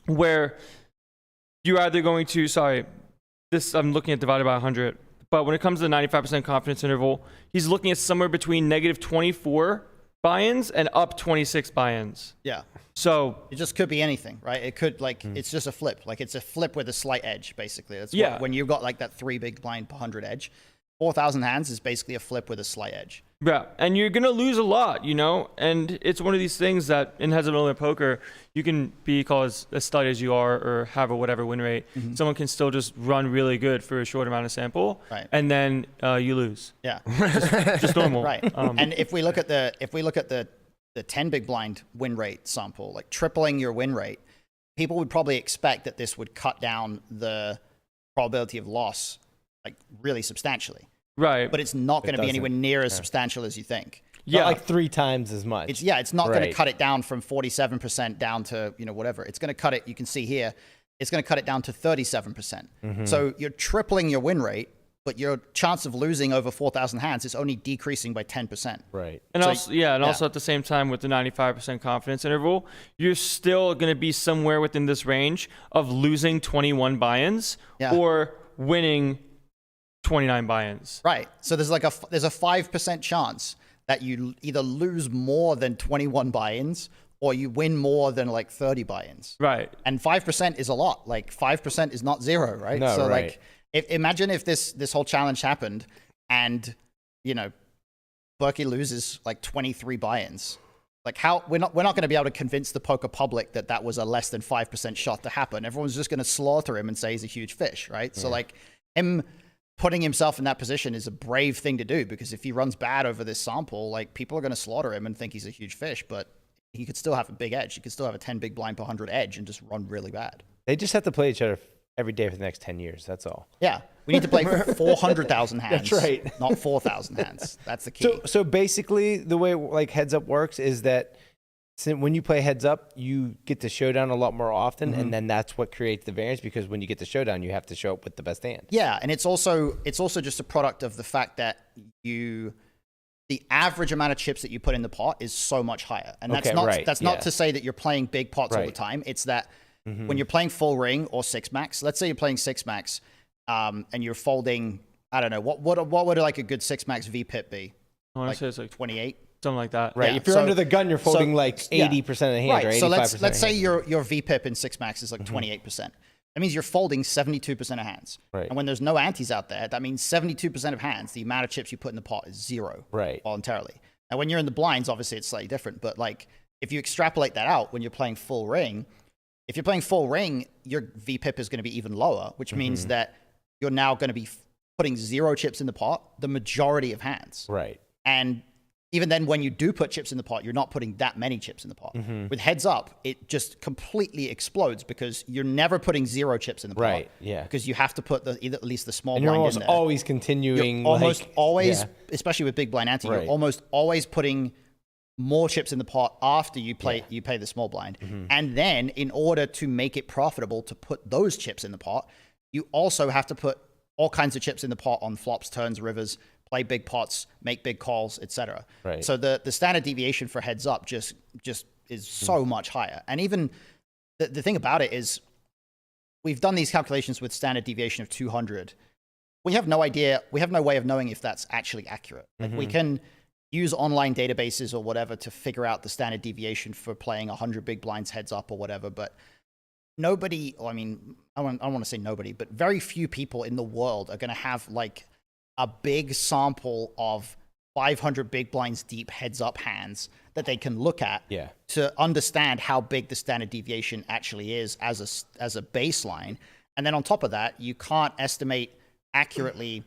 Where you're either going to, I'm looking at divided by 100. But when it comes to the 95% confidence interval, he's looking at somewhere between negative 24 buy-ins and up 26 buy-ins. Yeah. So It just could be anything, right? It could, like, it's just a flip. Like, it's a flip with a slight edge, basically. That's Yeah. when you've got, like, that 3 big blind per 100 edge. 4,000 hands is basically a flip with a slight edge. yeah, and you're gonna lose a lot, you know. And it's one of these things that in heads of limit poker, you can be called as stud as you are or have a whatever win rate. Someone can still just run really good for a short amount of sample, Right. and then you lose. Yeah. Just normal, Right. And if we look at the 10 big blind win rate sample, like tripling your win rate, people would probably expect that this would cut down the probability of loss like really substantially. Right. But it's not going to be doesn't. anywhere near as substantial as you think. Not like 3 times as much. It's not going to Right. cut it down from 47% down to, whatever. It's going to cut it, you can see here, it's going to cut it down to 37%. So you're tripling your win rate, but your chance of losing over 4,000 hands is only decreasing by 10%. Right. And So- also at the same time with the 95% confidence interval, you're still going to be somewhere within this range of losing 21 buy-ins Yeah. or winning 29 buy-ins. Right. So there's there's a 5% chance that you either lose more than 21 buy-ins or you win more than like 30 buy-ins. Right. And 5% is a lot. Like 5% is not zero, right? No, so right. like imagine if this whole challenge happened and, Berkey loses like 23 buy-ins. Like we're not going to be able to convince the poker public that was a less than 5% shot to happen. Everyone's just going to slaughter him and say he's a huge fish, right? So like him putting himself in that position is a brave thing to do because if he runs bad over this sample, like people are going to slaughter him and think he's a huge fish, but he could still have a big edge. He could still have a 10 big blind per 100 edge and just run really bad. They just have to play each other every day for the next 10 years. That's all. Yeah. We need to play 400,000 hands. That's right. Not 4,000 hands. That's the key. So basically, the way like heads up works is that when you play heads up, you get to showdown a lot more often, and then that's what creates the variance, because when you get to showdown, you have to show up with the best hand. Yeah, and it's also just a product of the fact that the average amount of chips that you put in the pot is so much higher. And that's not to say that you're playing big pots all the time. It's that when you're playing full ring or six max, let's say you're playing six max, and you're folding, I don't know, what would like a good six max VPIP be? I want to say it's like 28. something like that. Right. Yeah, If you're under the gun, you're folding like 80% of the hand, right. or 85%. So let's say your VPIP in six max is like 28%. That means you're folding 72% of hands. Right. And when there's no antes out there, that means 72% of hands, the amount of chips you put in the pot is 0. Right. Voluntarily. Now, when you're in the blinds, obviously it's slightly different. But like, if you extrapolate that out when you're playing full ring, if you're playing full ring, your VPIP is going to be even lower, which means that you're now going to be putting 0 chips in the pot the majority of hands. Right. And even then, when you do put chips in the pot, you're not putting that many chips in the pot. With heads up, it just completely explodes because you're never putting 0 chips in the pot. Right, yeah. Because you have to put at least the small And you're blind almost in there. always continuing. You're almost always, yeah. especially with big blind ante, Right. you're almost always putting more chips in the pot after you play the small blind. And then, in order to make it profitable to put those chips in the pot, you also have to put all kinds of chips in the pot on flops, turns, rivers, play big pots, make big calls, etc. Right. So the standard deviation for heads up just is so much higher. And even the thing about it is, we've done these calculations with standard deviation of 200. We have no idea. We have no way of knowing if that's actually accurate. Like we can use online databases or whatever to figure out the standard deviation for playing 100 big blinds heads up or whatever, but nobody, I mean, I don't want to say nobody, but very few people in the world are going to have like a big sample of 500 big blinds deep heads up hands that they can look at to understand how big the standard deviation actually is as a baseline. And then on top of that, you can't estimate accurately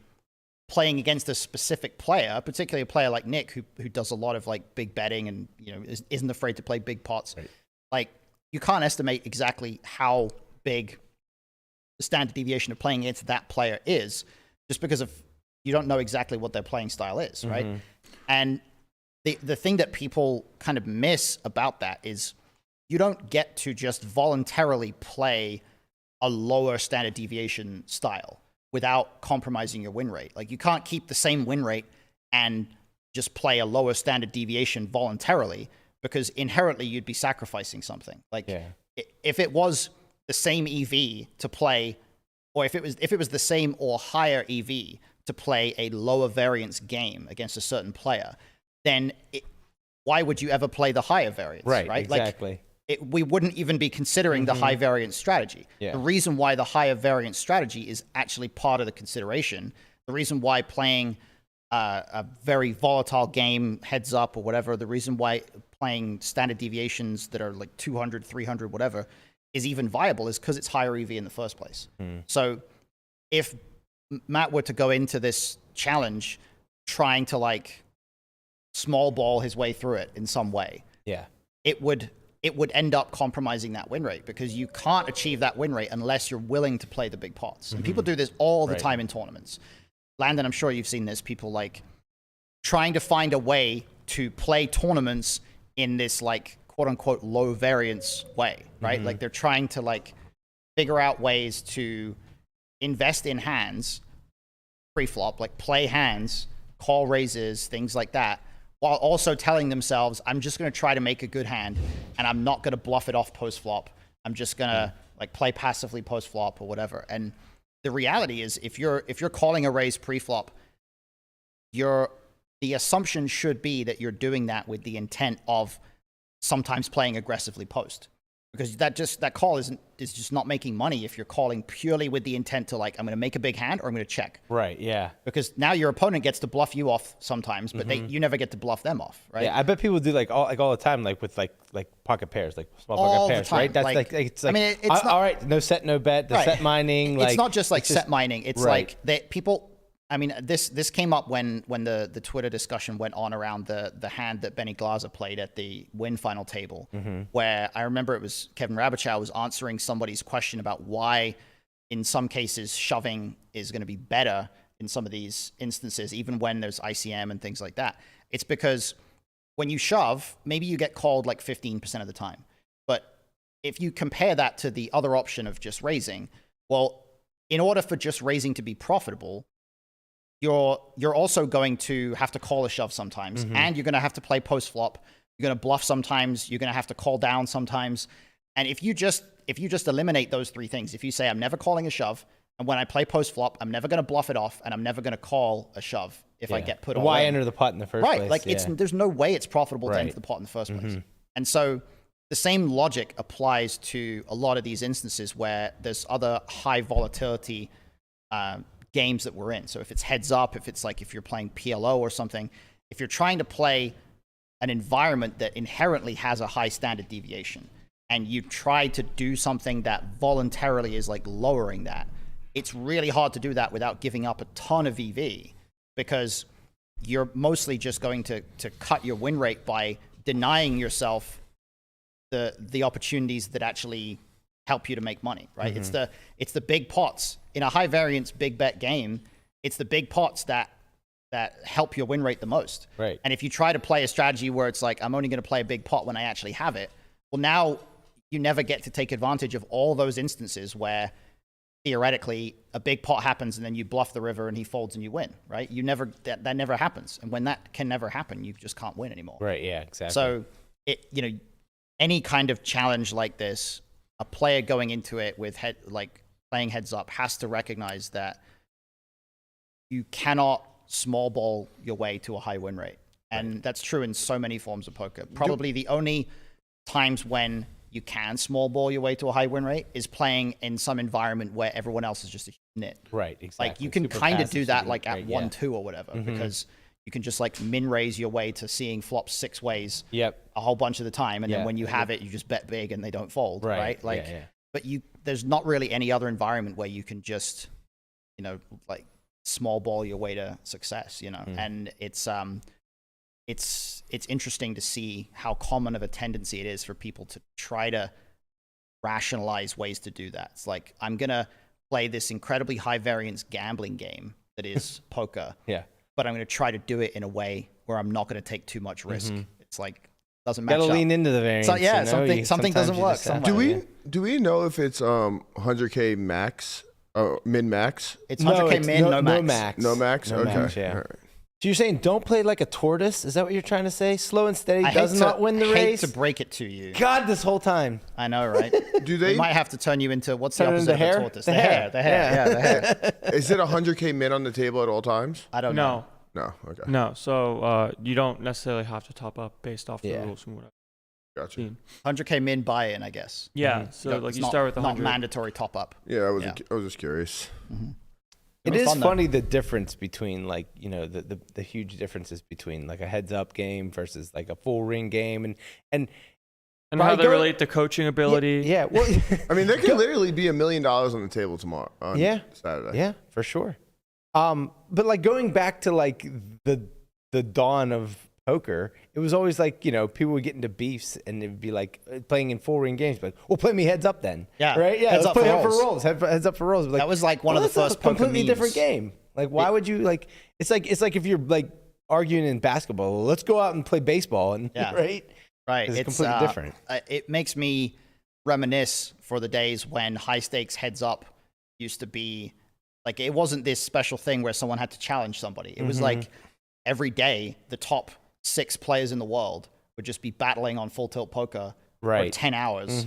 playing against a specific player, particularly a player like Nick, who does a lot of like big betting and, you know, isn't afraid to play big pots. Right. Like, you can't estimate exactly how big the standard deviation of playing against that player is, just because of you don't know exactly what their playing style is, right? And the thing that people kind of miss about that is you don't get to just voluntarily play a lower standard deviation style without compromising your win rate. Like, you can't keep the same win rate and just play a lower standard deviation voluntarily, because inherently you'd be sacrificing something. Like, if it was the same EV to play, or if it was the same or higher EV to play a lower variance game against a certain player, then why would you ever play the higher variance? Right, right? exactly. Like, we wouldn't even be considering the high variance strategy. The reason why the higher variance strategy is actually part of the consideration, the reason why playing a very volatile game heads up or whatever, the reason why playing standard deviations that are like 200, 300, whatever, is even viable is because it's higher EV in the first place. So if Matt were to go into this challenge trying to like small ball his way through it in some way, it would end up compromising that win rate, because you can't achieve that win rate unless you're willing to play the big pots. And people do this all the time in tournaments. Landon, I'm sure you've seen this. People like trying to find a way to play tournaments in this like quote unquote low variance way, right? Like, they're trying to like figure out ways to invest in hands pre-flop, like play hands, call raises, things like that, while also telling themselves, I'm just going to try to make a good hand and I'm not going to bluff it off post-flop. I'm just going to like play passively post-flop or whatever. And the reality is, if you're calling a raise pre-flop, the assumption should be that you're doing that with the intent of sometimes playing aggressively post, because that call is just not making money if you're calling purely with the intent to like, I'm going to make a big hand or I'm going to check. Right. Yeah. Because now your opponent gets to bluff you off sometimes, but you never get to bluff them off, right? Yeah, I bet people do like all the time, like with like pocket pairs, like small All pocket the pairs, time. right? That's Like, it's I like, mean, it's not- all right, no set, no bet, the Right. set mining. It's Like, not just like it's just- set mining. It's right. like that people. I mean, this came up when the Twitter discussion went on around the hand that Benny Glaser played at the win final table, where I remember it was Kevin Rabichow was answering somebody's question about why, in some cases, shoving is going to be better in some of these instances, even when there's ICM and things like that. It's because when you shove, maybe you get called like 15% of the time. But if you compare that to the other option of just raising, well, in order for just raising to be profitable, you're also going to have to call a shove sometimes, and you're going to have to play post flop. You're going to bluff sometimes. You're going to have to call down sometimes. And if you just eliminate those three things, if you say I'm never calling a shove, and when I play post flop, I'm never going to bluff it off, and I'm never going to call a shove if I get put on. Why enter the pot in the first place? Right, like there's no way it's profitable to enter the pot in the first place. And so the same logic applies to a lot of these instances where there's other high volatility games that we're in. So if it's heads up, if you're playing PLO or something, if you're trying to play an environment that inherently has a high standard deviation, and you try to do something that voluntarily is like lowering that, it's really hard to do that without giving up a ton of EV, because you're mostly just going to cut your win rate by denying yourself the opportunities that actually help you to make money, right? It's the big pots in a high variance big bet game. It's the big pots that help your win rate the most. Right. And if you try to play a strategy where it's like, I'm only going to play a big pot when I actually have it, well, now you never get to take advantage of all those instances where theoretically a big pot happens and then you bluff the river and he folds and you win, right? That never happens. And when that can never happen, you just can't win anymore. Right. Yeah, exactly. So any kind of challenge like this, a player going into it with playing heads up has to recognize that you cannot small ball your way to a high win rate. And that's true in so many forms of poker. Probably the only times when you can small ball your way to a high win rate is playing in some environment where everyone else is just a nit. Right, exactly. Like you can kind of do that like at 1-2 or whatever, because you can just like min raise your way to seeing flops 6 ways a whole bunch of the time, and then when you have it, you just bet big and they don't fold, right? Like, but there's not really any other environment where you can just, like small ball your way to success, and it's interesting to see how common of a tendency it is for people to try to rationalize ways to do that. It's like, I'm gonna play this incredibly high variance gambling game that is poker, but I'm going to try to do it in a way where I'm not going to take too much risk. It's like, doesn't match up. Gotta lean into the variance. So, something doesn't work. Do we know if it's 100K max, min max? It's 100K min, no max. No max? No Okay. max, yeah. All right. So you're saying don't play like a tortoise? Is that what you're trying to say? Slow and steady does not win the I hate race? to break it to you. God, this whole time. I know, right? Do they? We might have to turn you into, what's the Turn opposite into of a hair? tortoise? The The hair. hair. Yeah, the hair. Is it 100K min on the table at all times? I don't know. No, No. Okay. no. So you don't necessarily have to top up based off the rules and whatever. Gotcha. 100K min buy-in, I guess. Yeah. So like It's you start with not 100. mandatory top up. Yeah, I was just curious. It was is fun, though. funny the difference between like, the huge differences between like a heads up game versus like a full ring game and how they relate to coaching ability. Yeah. Well, I mean, there could literally be $1 million on the table tomorrow. On Saturday. Yeah, for sure. But like going back to like the dawn of poker, it was always like, people would get into beefs and it'd be like playing in full ring games, like, well, play me heads up then. Yeah. Right? Yeah. Heads Let's up play for up for rolls. rolls. Heads up for rolls. Like, That was like one of the that's first a poker completely memes. different game. Like, why would you like, it's like if you're like arguing in basketball, well, let's go out and play baseball and right? Right. It's completely different. It makes me reminisce for the days when high stakes heads up used to be like, it wasn't this special thing where someone had to challenge somebody. It was like every day, the top 6 players in the world would just be battling on full tilt poker for 10 hours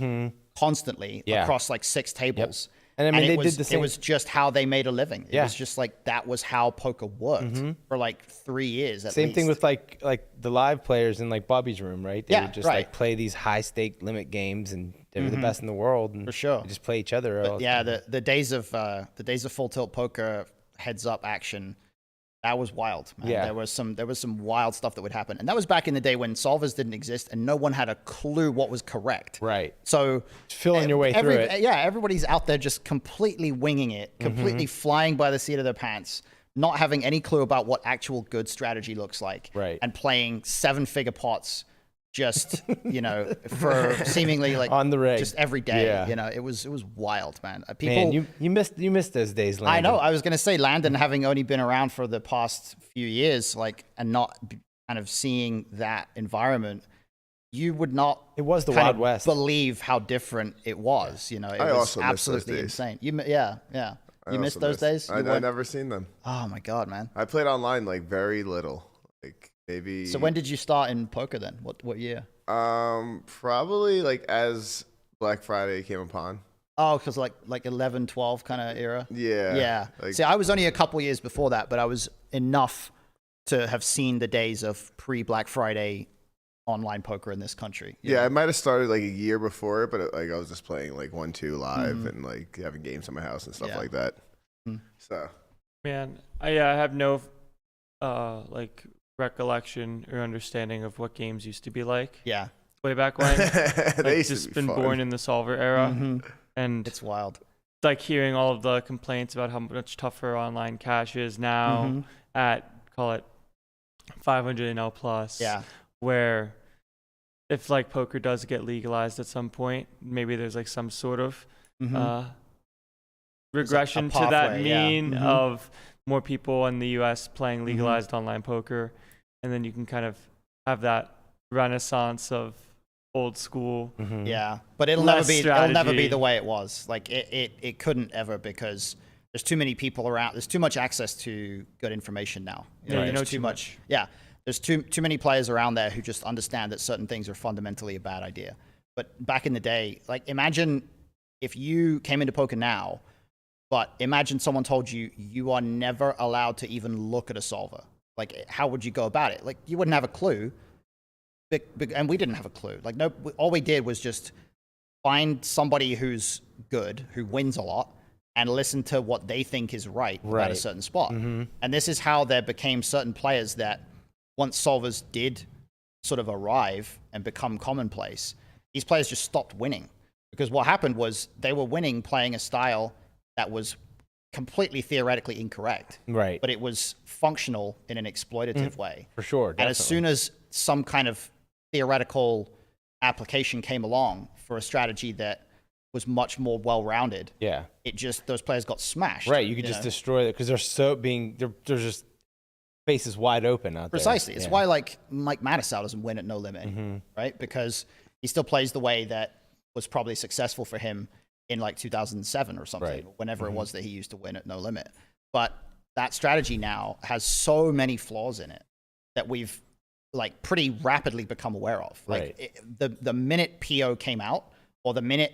constantly across like 6 tables. And I mean, they it was, did the same. It was just how they made a living. It was just like, that was how poker worked for like 3 years at Same least. thing with like the live players in like Bobby's room, right? They Yeah, would just right. like play these high stake limit games and they were the best in the world. And For sure. they just play each other. all But the yeah, time. the days of full tilt poker heads up action, that was wild, man. Yeah. There was some wild stuff that would happen. And that was back in the day when solvers didn't exist and no one had a clue what was correct. Right. So Feeling your way through it. Yeah, everybody's out there just completely winging it, completely flying by the seat of their pants, not having any clue about what actual good strategy looks like. Right. And playing 7-figure pots just, for seemingly like On the reg. just every day. Yeah. It was wild, man. People, Man, you missed those days, I Landon. know. I was going to say Landon, having only been around for the past few years, like, and not kind of seeing that environment, you would not. It was the kind Wild of West. Believe how different it was. You know, it I was also miss those absolutely days. insane. You missed those days. I never seen them. Oh my god, man. I played online like very little, like maybe. So when did you start in poker then? What year? Probably like as Black Friday came upon. Oh, because like 11, 12 kind of era. Yeah. Yeah. Like, See, I was only a couple years before that, but I was enough to have seen the days of pre-Black Friday online poker in this country. yeah, I might have started like a year before it, but like I was just playing like 1-2 live and like having games at my house and stuff Yeah. like that. Mhm. So Man, I have no like recollection or understanding of what games used to be like Yeah. way back when. they Like, used to just be been fun. born in the solver era, Mhm. and It's wild. like hearing all of the complaints about how much tougher online cash is now Mhm. at call it 500 and L plus. Yeah. Where if like poker does get legalized at some point, maybe there's like some sort of Mhm. regression to that pathway, yeah. mean Mhm. of more people in the US playing Mm-hmm. legalized online poker, and then you can kind of have that renaissance of old school. Yeah, but it'll Less never be strategy. the way it was. Like it couldn't ever, because there's too many people around. There's too much access to good information now. Yeah, you there's know too much. Yeah, there's too many players around there who just understand that certain things are fundamentally a bad idea. But back in the day, like imagine if you came into poker now, but imagine someone told you you are never allowed to even look at a solver. Like, how would you go about it? Like, you wouldn't have a clue. And we didn't have a clue. Like, no, all we did was just find somebody who's good, who wins a lot, and listen to what they think is right at a certain spot. And this is how there became certain players that, once solvers did sort of arrive and become commonplace, these players just stopped winning. Because what happened was they were winning playing a style that was completely theoretically incorrect. Right. But it was functional in an exploitative way. For sure. And as soon as some kind of theoretical application came along for a strategy that was much more well-rounded, yeah. it just, those players got smashed. Right. You could just destroy it because they're just faces wide open out there. Precisely. It's Yeah. why like Mike Mattisau doesn't win at No Limit, right? Because he still plays the way that was probably successful for him in like 2007 or something, Right. or whenever it was that he used to win at No Limit. But that strategy now has so many flaws in it that we've like pretty rapidly become aware of. Like the minute PO came out, or the minute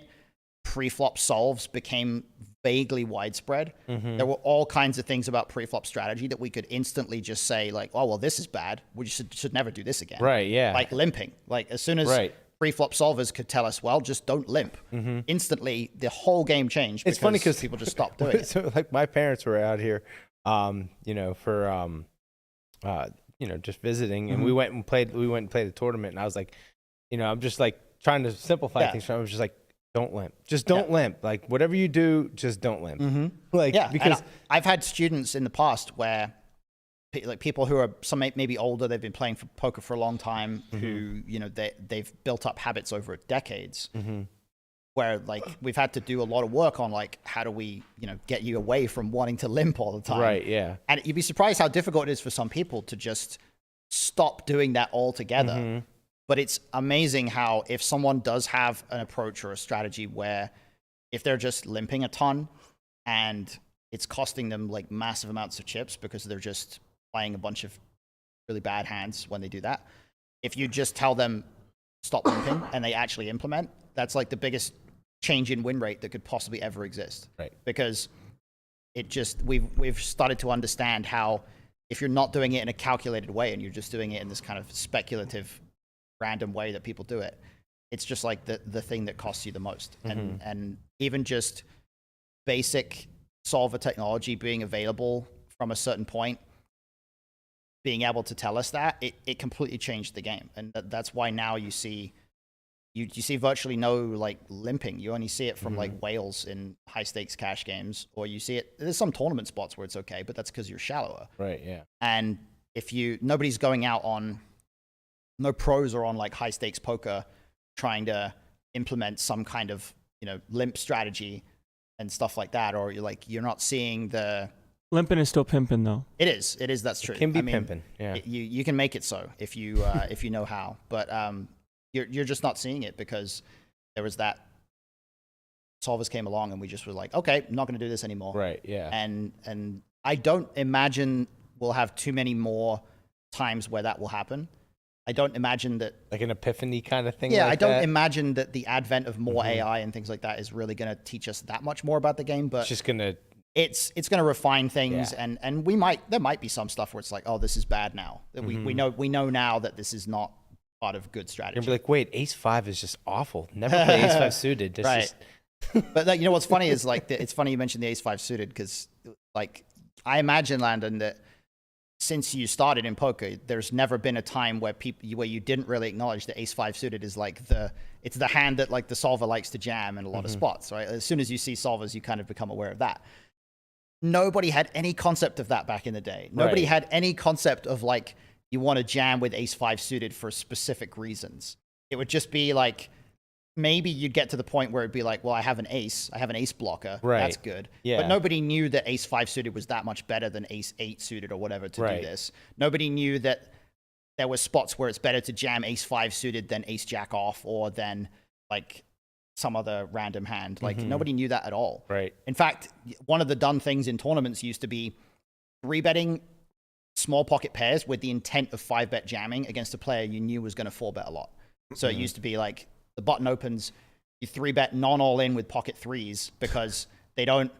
pre-flop solves became vaguely widespread, there were all kinds of things about pre-flop strategy that we could instantly just say like, oh, well, this is bad. We should never do this again. Right, yeah. Like limping. Like as soon as pre-flop solvers could tell us, well, just don't limp. Instantly, the whole game changed. It's funny because people just stopped doing it. So like my parents were out here, for just visiting, and we went and played a tournament, and I was like, I'm just like trying to simplify things. So I was just like, don't limp. Just don't limp. Like whatever you do, just don't limp. Like because and I've had students in the past where like people who are some maybe older, they've been playing for poker for a long time, who they've built up habits over decades, where like we've had to do a lot of work on like how do we get you away from wanting to limp all the time. Right. Yeah. And you'd be surprised how difficult it is for some people to just stop doing that altogether. But it's amazing how if someone does have an approach or a strategy where if they're just limping a ton and it's costing them like massive amounts of chips because they're just playing a bunch of really bad hands when they do that, if you just tell them stop limping and they actually implement, that's like the biggest change in win rate that could possibly ever exist. Right. Because it just, we've started to understand how if you're not doing it in a calculated way and you're just doing it in this kind of speculative random way that people do it, it's just like the thing that costs you the most. And even just basic solver technology being available from a certain point, being able to tell us that, it completely changed the game. And that's why now you see virtually no like limping. You only see it from like whales in high stakes cash games, or you see it, there's some tournament spots where it's okay, but that's because you're shallower. Right. Yeah. And if nobody's going out on, no pros are on like high stakes poker trying to implement some kind of limp strategy and stuff like that, or you're not seeing the Limping is still pimping though. It is. That's true. It can be pimping. Yeah. You can make it so if you know how, but you're just not seeing it because there was that solvers came along and we just were like, okay, I'm not going to do this anymore. Right. Yeah. And I don't imagine we'll have too many more times where that will happen. I don't imagine that, like an epiphany kind of thing. yeah, like I don't that. imagine that the advent of more AI and things like that is really going to teach us that much more about the game, but It's just gonna. it's going to refine things, Yeah. and there might be some stuff where it's like, oh, this is bad now. We know now that this is not part of good strategy. You're gonna be like, wait, Ace 5 is just awful. Never play Ace 5 suited. This Right. is- But like, you know what's funny is like it's funny you mentioned the Ace 5 suited because like I imagine, Landon, that since you started in poker, there's never been a time where you didn't really acknowledge that Ace 5 suited is like it's the hand that like the solver likes to jam in a lot of spots, right? As soon as you see solvers, you kind of become aware of that. Nobody had any concept of that back in the day. Nobody Right. had any concept of like you want to jam with Ace 5 suited for specific reasons. It would just be like maybe you'd get to the point where it'd be like, well, I have an ace blocker. Right. That's good. Yeah. But nobody knew that Ace 5 suited was that much better than Ace 8 suited or whatever to Right. do this. Nobody knew that there were spots where it's better to jam Ace 5 suited than Ace Jack off or than like some other random hand. Like nobody knew that at all. Right. In fact, one of the done things in tournaments used to be 3-betting small pocket pairs with the intent of 5-bet jamming against a player you knew was going to 4-bet a lot. So it used to be like the button opens, you 3-bet non-all in with pocket threes because they don't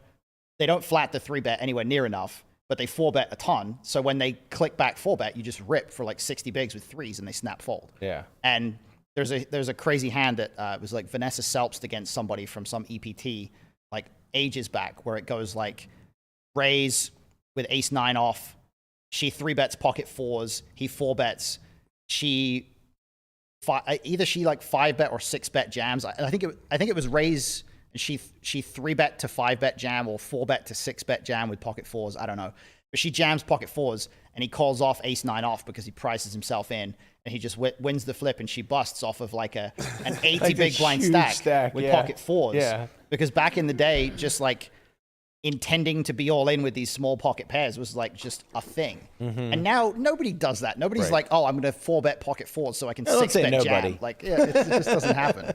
flat the 3-bet anywhere near enough, but they 4-bet a ton. So when they click back 4-bet, you just rip for like 60 bigs with threes and they snap fold. Yeah. And there's a crazy hand that it was like Vanessa Selpst against somebody from some EPT like ages back where it goes like raise with Ace 9 off. She 3-bets pocket fours. He 4-bets. Either she like 5-bet or 6-bet jams. I think it was raise and she 3-bet to 5-bet jam or 4-bet to 6-bet jam with pocket fours. I don't know. But she jams pocket fours and he calls off Ace 9 off because he prices himself in and he just wins the flip and she busts off of like an 80 Like a big blind huge stack with yeah. pocket fours. Yeah. Because back in the day, just like intending to be all in with these small pocket pairs was like just a thing. And now nobody does that. Nobody's Right. like, oh, I'm going to 4-bet pocket fours so I can Don't say 6-bet nobody. jam. Like, yeah, it just doesn't happen.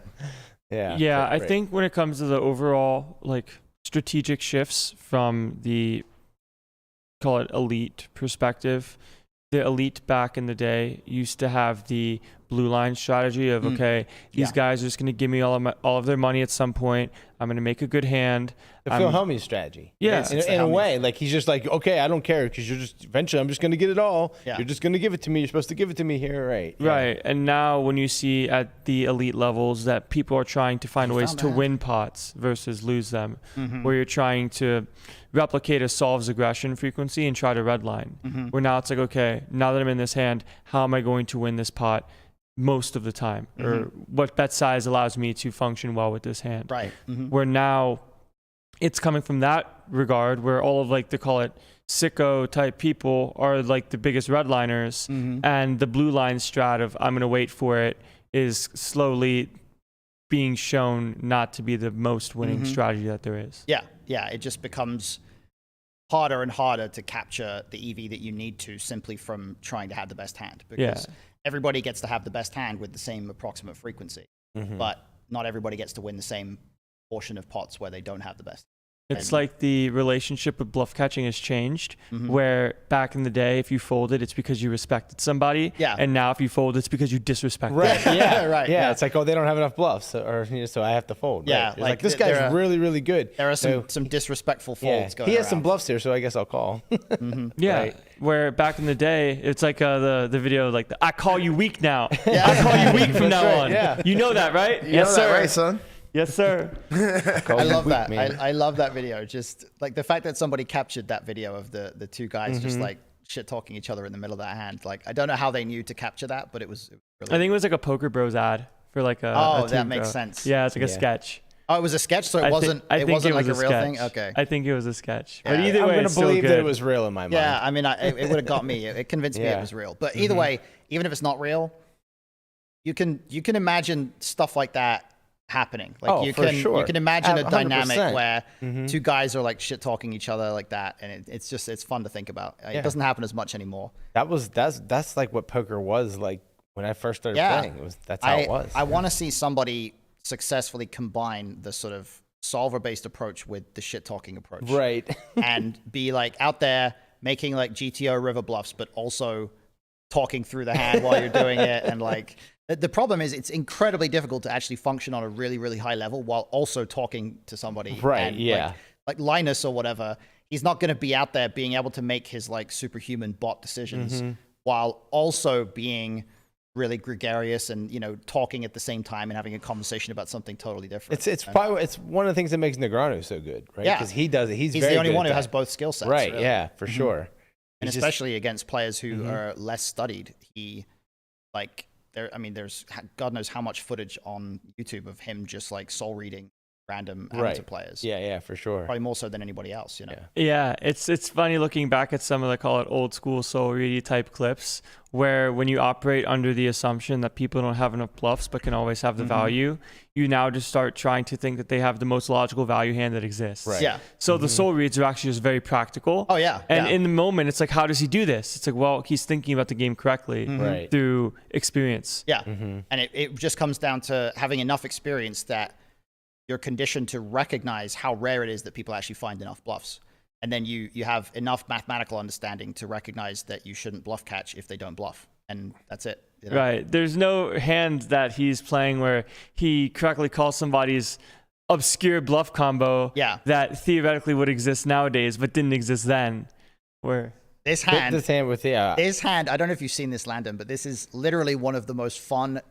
Yeah. Yeah, Right, I right. think when it comes to the overall like strategic shifts from the call it elite perspective, the elite back in the day used to have the blue line strategy of okay, these Yeah. guys are just going to give me all of their money at some point. I'm going to make a good hand. The Phil Helmy strategy. Yeah. It's In the a Helmy. way, like he's just like, okay, I don't care because you're just eventually I'm just going to get it all. Yeah. You're just going to give it to me. You're supposed to give it to me here, right? Yeah. Right. And now when you see at the elite levels that people are trying to find ways found to that. win pots versus lose them, where you're trying to replicate a solve's aggression frequency and try to redline. Where now it's like, okay, now that I'm in this hand, how am I going to win this pot most of the time? Or what bet size allows me to function well with this hand? Right. Where now it's coming from that regard where all of like they call it sicko type people are like the biggest redliners and the blue line strat of I'm going to wait for it is slowly being shown not to be the most winning strategy that there is. Yeah. Yeah. It just becomes harder and harder to capture the EV that you need to simply from trying to have the best hand because everybody gets to have the best hand with the same approximate frequency, but not everybody gets to win the same portion of pots where they don't have the best. It's like the relationship with bluff catching has changed, where back in the day, if you folded, it's because you respected somebody. Yeah. And now if you fold, it's because you disrespect them. Right. Yeah. Right, Yeah. yeah. It's like, oh, they don't have enough bluffs, so I have to fold. Yeah, Right. It's like like this there guy's are- really, really good. There are So, some disrespectful yeah, folds going he has some around. bluffs here, so I guess I'll call. Yeah, Right. where back in the day, it's like the video, like I call you weak now. I call you weak from That's now right, on. yeah. You know that, right? You know that, right, son? Yes, sir. I love that. I love that video. Just like the fact that somebody captured that video of the two guys just like shit talking each other in the middle of that hand. Like I don't know how they knew to capture that, but it was really. I think it was like a Poker Bros ad for like a. Oh, a that team makes bro. sense. Yeah, it's like a Yeah. sketch. Oh, it was a sketch, so it I wasn't. think It wasn't like a was real sketch. thing. Okay. I think it was a sketch. But Yeah. either way, I'm it's gonna so believe good. that it was real in my mind. Yeah, I mean, it would have got me. It convinced me it Yeah. was real. But either way, even if it's not real, you can imagine stuff like that happening. Like Oh, you for can sure. you can imagine a 100%. dynamic where Mm-hmm. two guys are like shit talking each other like that, and it's fun to think about. It doesn't happen as much anymore. That's like what poker was like when I first started playing. That's how it was. I want to see somebody successfully combine the sort of solver-based approach with the shit-talking approach. Right. And be like out there making like GTO river bluffs, but also talking through the hand while you're doing it. And like the problem is it's incredibly difficult to actually function on a really, really high level while also talking to somebody. Right, And, yeah. Like Linus or whatever, he's not going to be out there being able to make his like superhuman bot decisions while also being really gregarious and, you know, talking at the same time and having a conversation about something totally different. It's probably one of the things that makes Negreanu so good, right? Yeah. Because he does it. He's the very only good one at who has that. both skill sets. Right. Really. Yeah, for sure. And He's just- especially against players who are less studied. He like there's God knows how much footage on YouTube of him just like soul reading random amateur players. Yeah, for sure. Probably more so than anybody else, you know. Yeah, it's funny looking back at some of the call it old school soul ready type clips where when you operate under the assumption that people don't have enough bluffs but can always have the value, you now just start trying to think that they have the most logical value hand that exists. Right. Yeah. So the soul reads are actually just very practical. Oh, yeah, And yeah. in the moment, it's like, how does he do this? It's like, well, he's thinking about the game correctly Right. through experience. Yeah. And it just comes down to having enough experience that you're conditioned to recognize how rare it is that people actually find enough bluffs. And then you have enough mathematical understanding to recognize that you shouldn't bluff catch if they don't bluff. And that's it. You know? Right. There's no hand that he's playing where he correctly calls somebody's obscure bluff combo that theoretically would exist nowadays but didn't exist then. Where This hand, This hand, I don't know if you've seen this, Landon, but this is literally one of the most fun,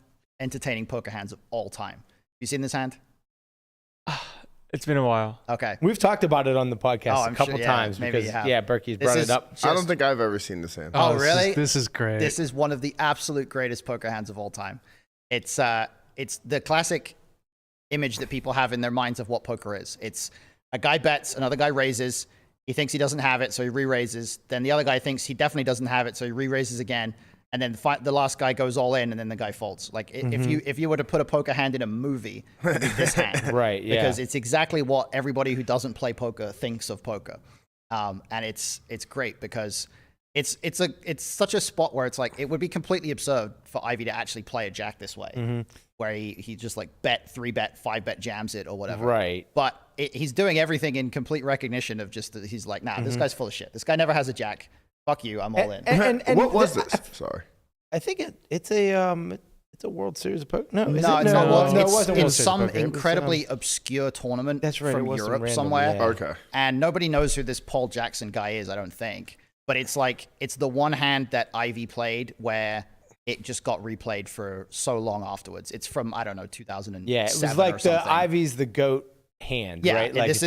entertaining poker hands of all time. You seen this hand? it's been a while. Okay. We've talked about it on the podcast Oh, a I'm couple sure- yeah, times maybe because you have. Berkey's This brought is it up. I don't think I've ever seen this hand. Oh, really? This is great. This is one of the absolute greatest poker hands of all time. It's the classic image that people have in their minds of what poker is. It's a guy bets, another guy raises. He thinks he doesn't have it, so he re-raises. Then the other guy thinks he definitely doesn't have it, so he re-raises again. And then the last guy goes all in, and then the guy folds. Like if you were to put a poker hand in a movie, it'd be this hand, Right, yeah. Because it's exactly what everybody who doesn't play poker thinks of poker, and it's great because it's such a spot where it's like it would be completely absurd for Ivy to actually play a jack this way, where he just like bet 3-bet 5-bet jams it or whatever, Right. But he's doing everything in complete recognition of just that he's like, nah, this guy's full of shit. This guy never has a jack. Fuck you, I'm all in. And What was this? Sorry. I think it's a World Series of Poker. No, is No, it? it's not World. No, it It's wasn't in World Series of some Poker. It was, incredibly obscure tournament That's right, it from was some Europe random, somewhere. yeah. Okay. And nobody knows who this Paul Jackson guy is, I don't think. But it's like, it's the one hand that Ivy played where it just got replayed for so long afterwards. It's from, I don't know, 2007 Yeah, it was like or the something. Ivy's the GOAT hand, Yeah, right? Like it's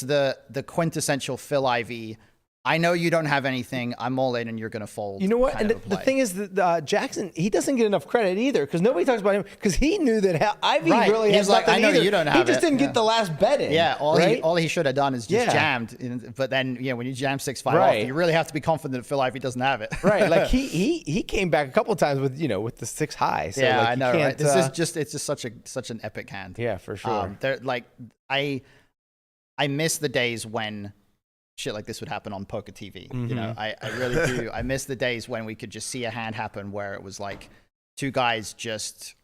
the quintessential Phil Ivey. I know you don't have anything. I'm all in, and you're gonna fold. You know what? kind And of a the play. thing is that Jackson, he doesn't get enough credit either because nobody talks about him because he knew that Ivy Right. really He's has like, nothing I know either. you don't He have just it. didn't Yeah. get the last bet in. Yeah, right? all he should have done is just Yeah. jammed. But then, when you jam 6-5 Right. off, you really have to be confident that Phil Ivey doesn't have it. Right, like he came back a couple times with with the 6 high. So Yeah, like, I you know, can't, right? This is just it's just such an epic hand. yeah, for sure. They're like I miss the days when shit like this would happen on poker TV. You know, I really do. I miss the days when we could just see a hand happen where it was like two guys just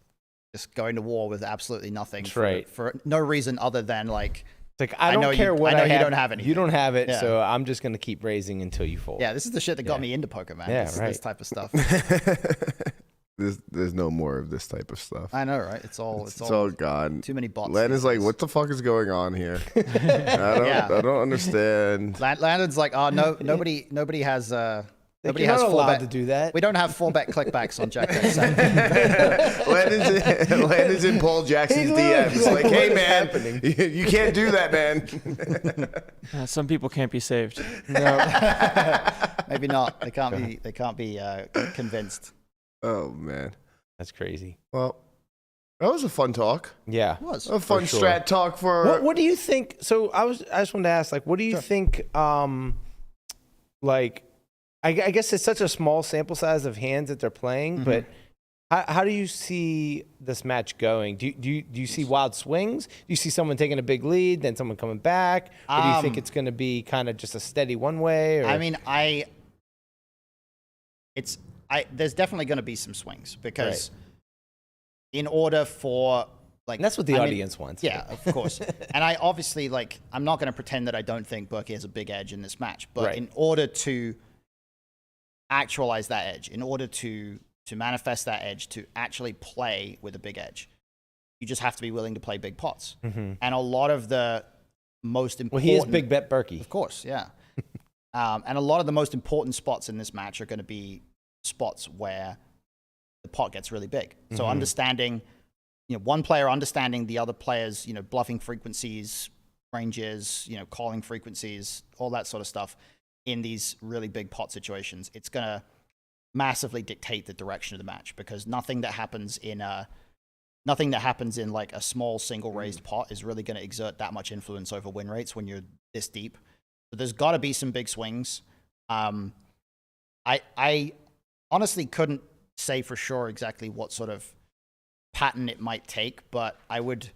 going to war with absolutely nothing for no reason other than like, It's like I don't know care you- what I know I you have. don't have anything. You don't have it, Yeah. so I'm just gonna keep raising until you fold. yeah, this is the shit that got me into poker, man. Yeah, this right. type of stuff. There's no more of this type of stuff. I know, right? It's all It's all gone. too many bots. Len is these like, days. what the fuck is going on here? I Yeah. don't understand. Landon's like, oh no, nobody has Like, nobody you're has not 4 allowed bet. to do that. We don't have 4-bet clickbacks on Jack X. Len is in Paul Jackson's He literally- DMs. Like, hey what is man, happening? you can't do that, man. Some people can't be saved. Maybe not. They can't be convinced. Oh man. That's crazy. Well, that was a fun talk. Yeah. It was. A fun sure. strat talk for. What do you think? So I just wanted to ask, like, what do you think? Like, I guess it's such a small sample size of hands that they're playing, but How do you see this match going? Do you see wild swings? Do you see someone taking a big lead, then someone coming back? Or do you think it's going to be kind of just a steady one way? Or? I mean, there's definitely going to be some swings because in order for and that's what the audience wants. Yeah, of course. And I obviously I'm not going to pretend that I don't think Berkey has a big edge in this match, but in order to actualize that edge, in order to manifest that edge, to actually play with a big edge, you just have to be willing to play big pots. And a lot of the most important... Well, he is Big Bet Berkey. Of course, yeah. And a lot of the most important spots in this match are going to be spots where the pot gets really big. So understanding, one player understanding the other player's, bluffing frequencies, ranges, calling frequencies, all that sort of stuff in these really big pot situations, it's going to massively dictate the direction of the match, because nothing that happens in like a small single raised pot is really going to exert that much influence over win rates when you're this deep. So there's got to be some big swings. I honestly couldn't say for sure exactly what sort of pattern it might take, but I would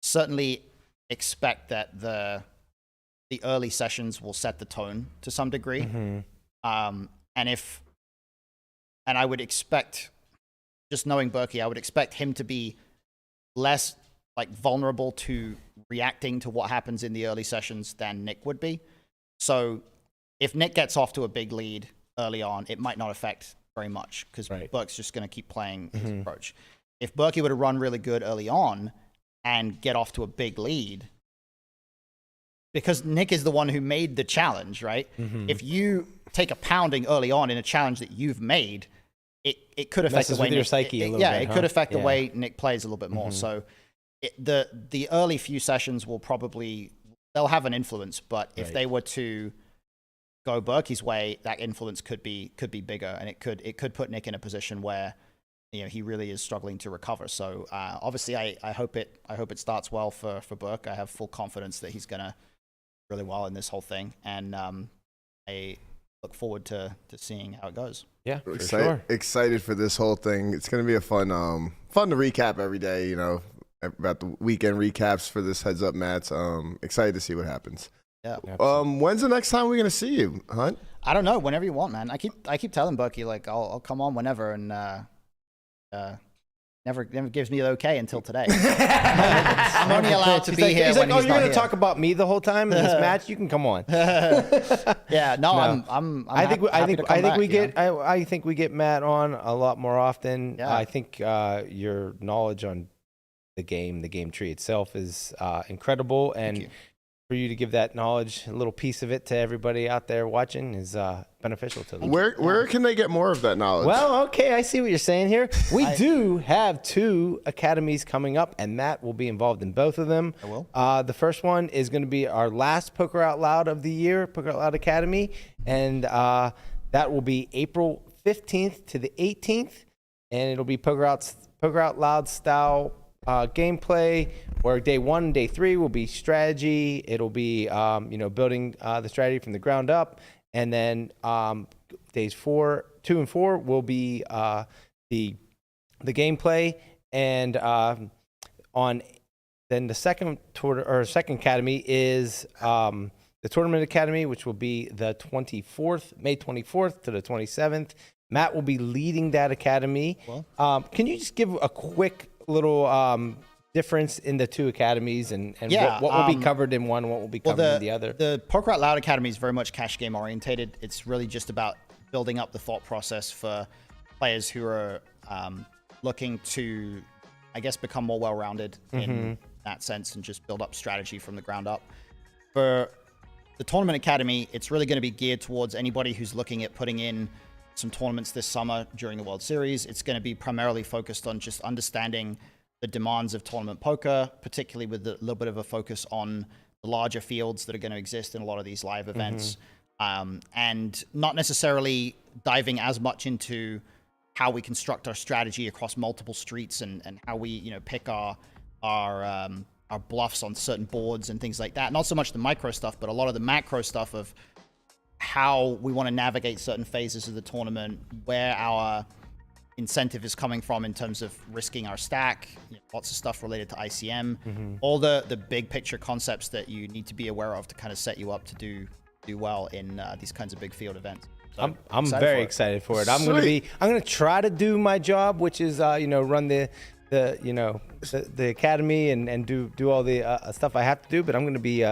certainly expect that the early sessions will set the tone to some degree. And I would expect, just knowing Berkey, I would expect him to be less vulnerable to reacting to what happens in the early sessions than Nick would be. So if Nick gets off to a big lead early on, it might not affect very much, because Berkey's just going to keep playing his approach. If Berkey were to run really good early on and get off to a big lead, because Nick is the one who made the challenge, right? If you take a pounding early on in a challenge that you've made, it could affect the way your psyche a little bit. It could affect the way Nick plays a little bit more. So the early few sessions they'll have an influence, but if they were to go Berkey's way, that influence could be bigger, and it could put Nick in a position where he really is struggling to recover. So obviously I hope it starts well for Berk. I have full confidence that he's gonna really well in this whole thing, and I look forward to seeing how it goes. Yeah, excited for this whole thing. It's gonna be a fun to recap every day. About the weekend recaps for this Heads Up Mats. Excited to see what happens. Yeah. When's the next time we're gonna see you, Hunt? I don't know. Whenever you want, man. I keep telling Berkey I'll come on whenever, and never gives me the okay until today. I'm only allowed to be here. He's when like, he's you're not gonna talk about me the whole time in this match? You can come on. Yeah, no. I think we get Matt on a lot more often. Yeah. I think your knowledge on the game tree itself is incredible, and for you to give that knowledge, a little piece of it to everybody out there watching, is beneficial to them. Where can they get more of that knowledge? Well, okay, I see what you're saying here. We do have 2 academies coming up, and Matt will be involved in both of them. I will. The first one is going to be our last Poker Out Loud of the year, Poker Out Loud Academy, and that will be April 15th to the 18th, and it'll be Poker Out Loud style gameplay, where day 1 and day 3 will be strategy. It'll be building the strategy from the ground up, and then days 2 and 4 will be the gameplay, and then the second academy is the Tournament Academy, which will be the May 24th to the 27th. Matt will be leading that academy. Can you just give a quick little difference in the 2 academies, and what will be covered in one, what will be covered in the other? The Poker Out Loud Academy is very much cash game orientated. It's really just about building up the thought process for players who are looking to, I guess, become more well-rounded in that sense, and just build up strategy from the ground up. For the Tournament Academy, it's really going to be geared towards anybody who's looking at putting in some tournaments this summer during the World Series. It's going to be primarily focused on just understanding the demands of tournament poker, particularly with a little bit of a focus on the larger fields that are going to exist in a lot of these live events, and not necessarily diving as much into how we construct our strategy across multiple streets, and how we pick our bluffs on certain boards and things like that. Not so much the micro stuff, but a lot of the macro stuff of how we want to navigate certain phases of the tournament, where our incentive is coming from in terms of risking our stack, lots of stuff related to ICM, all the big picture concepts that you need to be aware of to kind of set you up to do well in these kinds of big field events. So I'm very excited for it. I'm gonna try to do my job, which is run the academy and do all the stuff I have to do. But I'm gonna be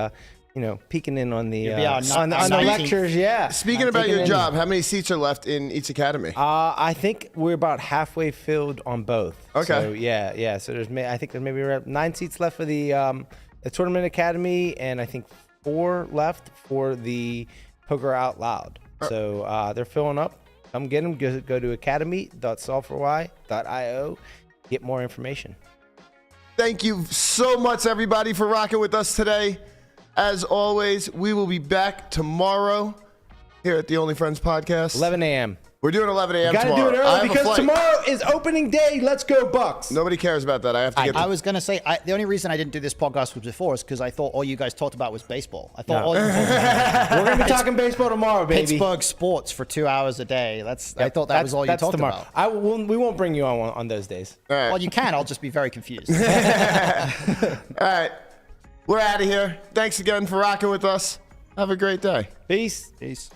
peeking in on the on the lectures. Yeah. Speaking about your job, how many seats are left in each academy? I think we're about halfway filled on both. Okay. So yeah. So I think there's maybe around 9 seats left for the tournament academy, and I think 4 left for the Poker Out Loud. So they're filling up. Come get them. Go to academy.solvefory.io. Get more information. Thank you so much, everybody, for rocking with us today. As always, we will be back tomorrow here at the Only Friends podcast. 11 a.m. We're doing 11 a.m. Gotta tomorrow. do it early because tomorrow is opening day. Let's go Bucks. Nobody cares about that. I have to get. I was gonna say the only reason I didn't do this podcast was before is because I thought all you guys talked about was baseball. I thought all you we're gonna be talking baseball tomorrow, baby. Pittsburgh sports for 2 hours a day. I thought that was all you talked tomorrow. about. We won't bring you on those days. All right. Well, you can. I'll just be very confused. All right. We're out of here. Thanks again for rocking with us. Have a great day. Peace. Peace.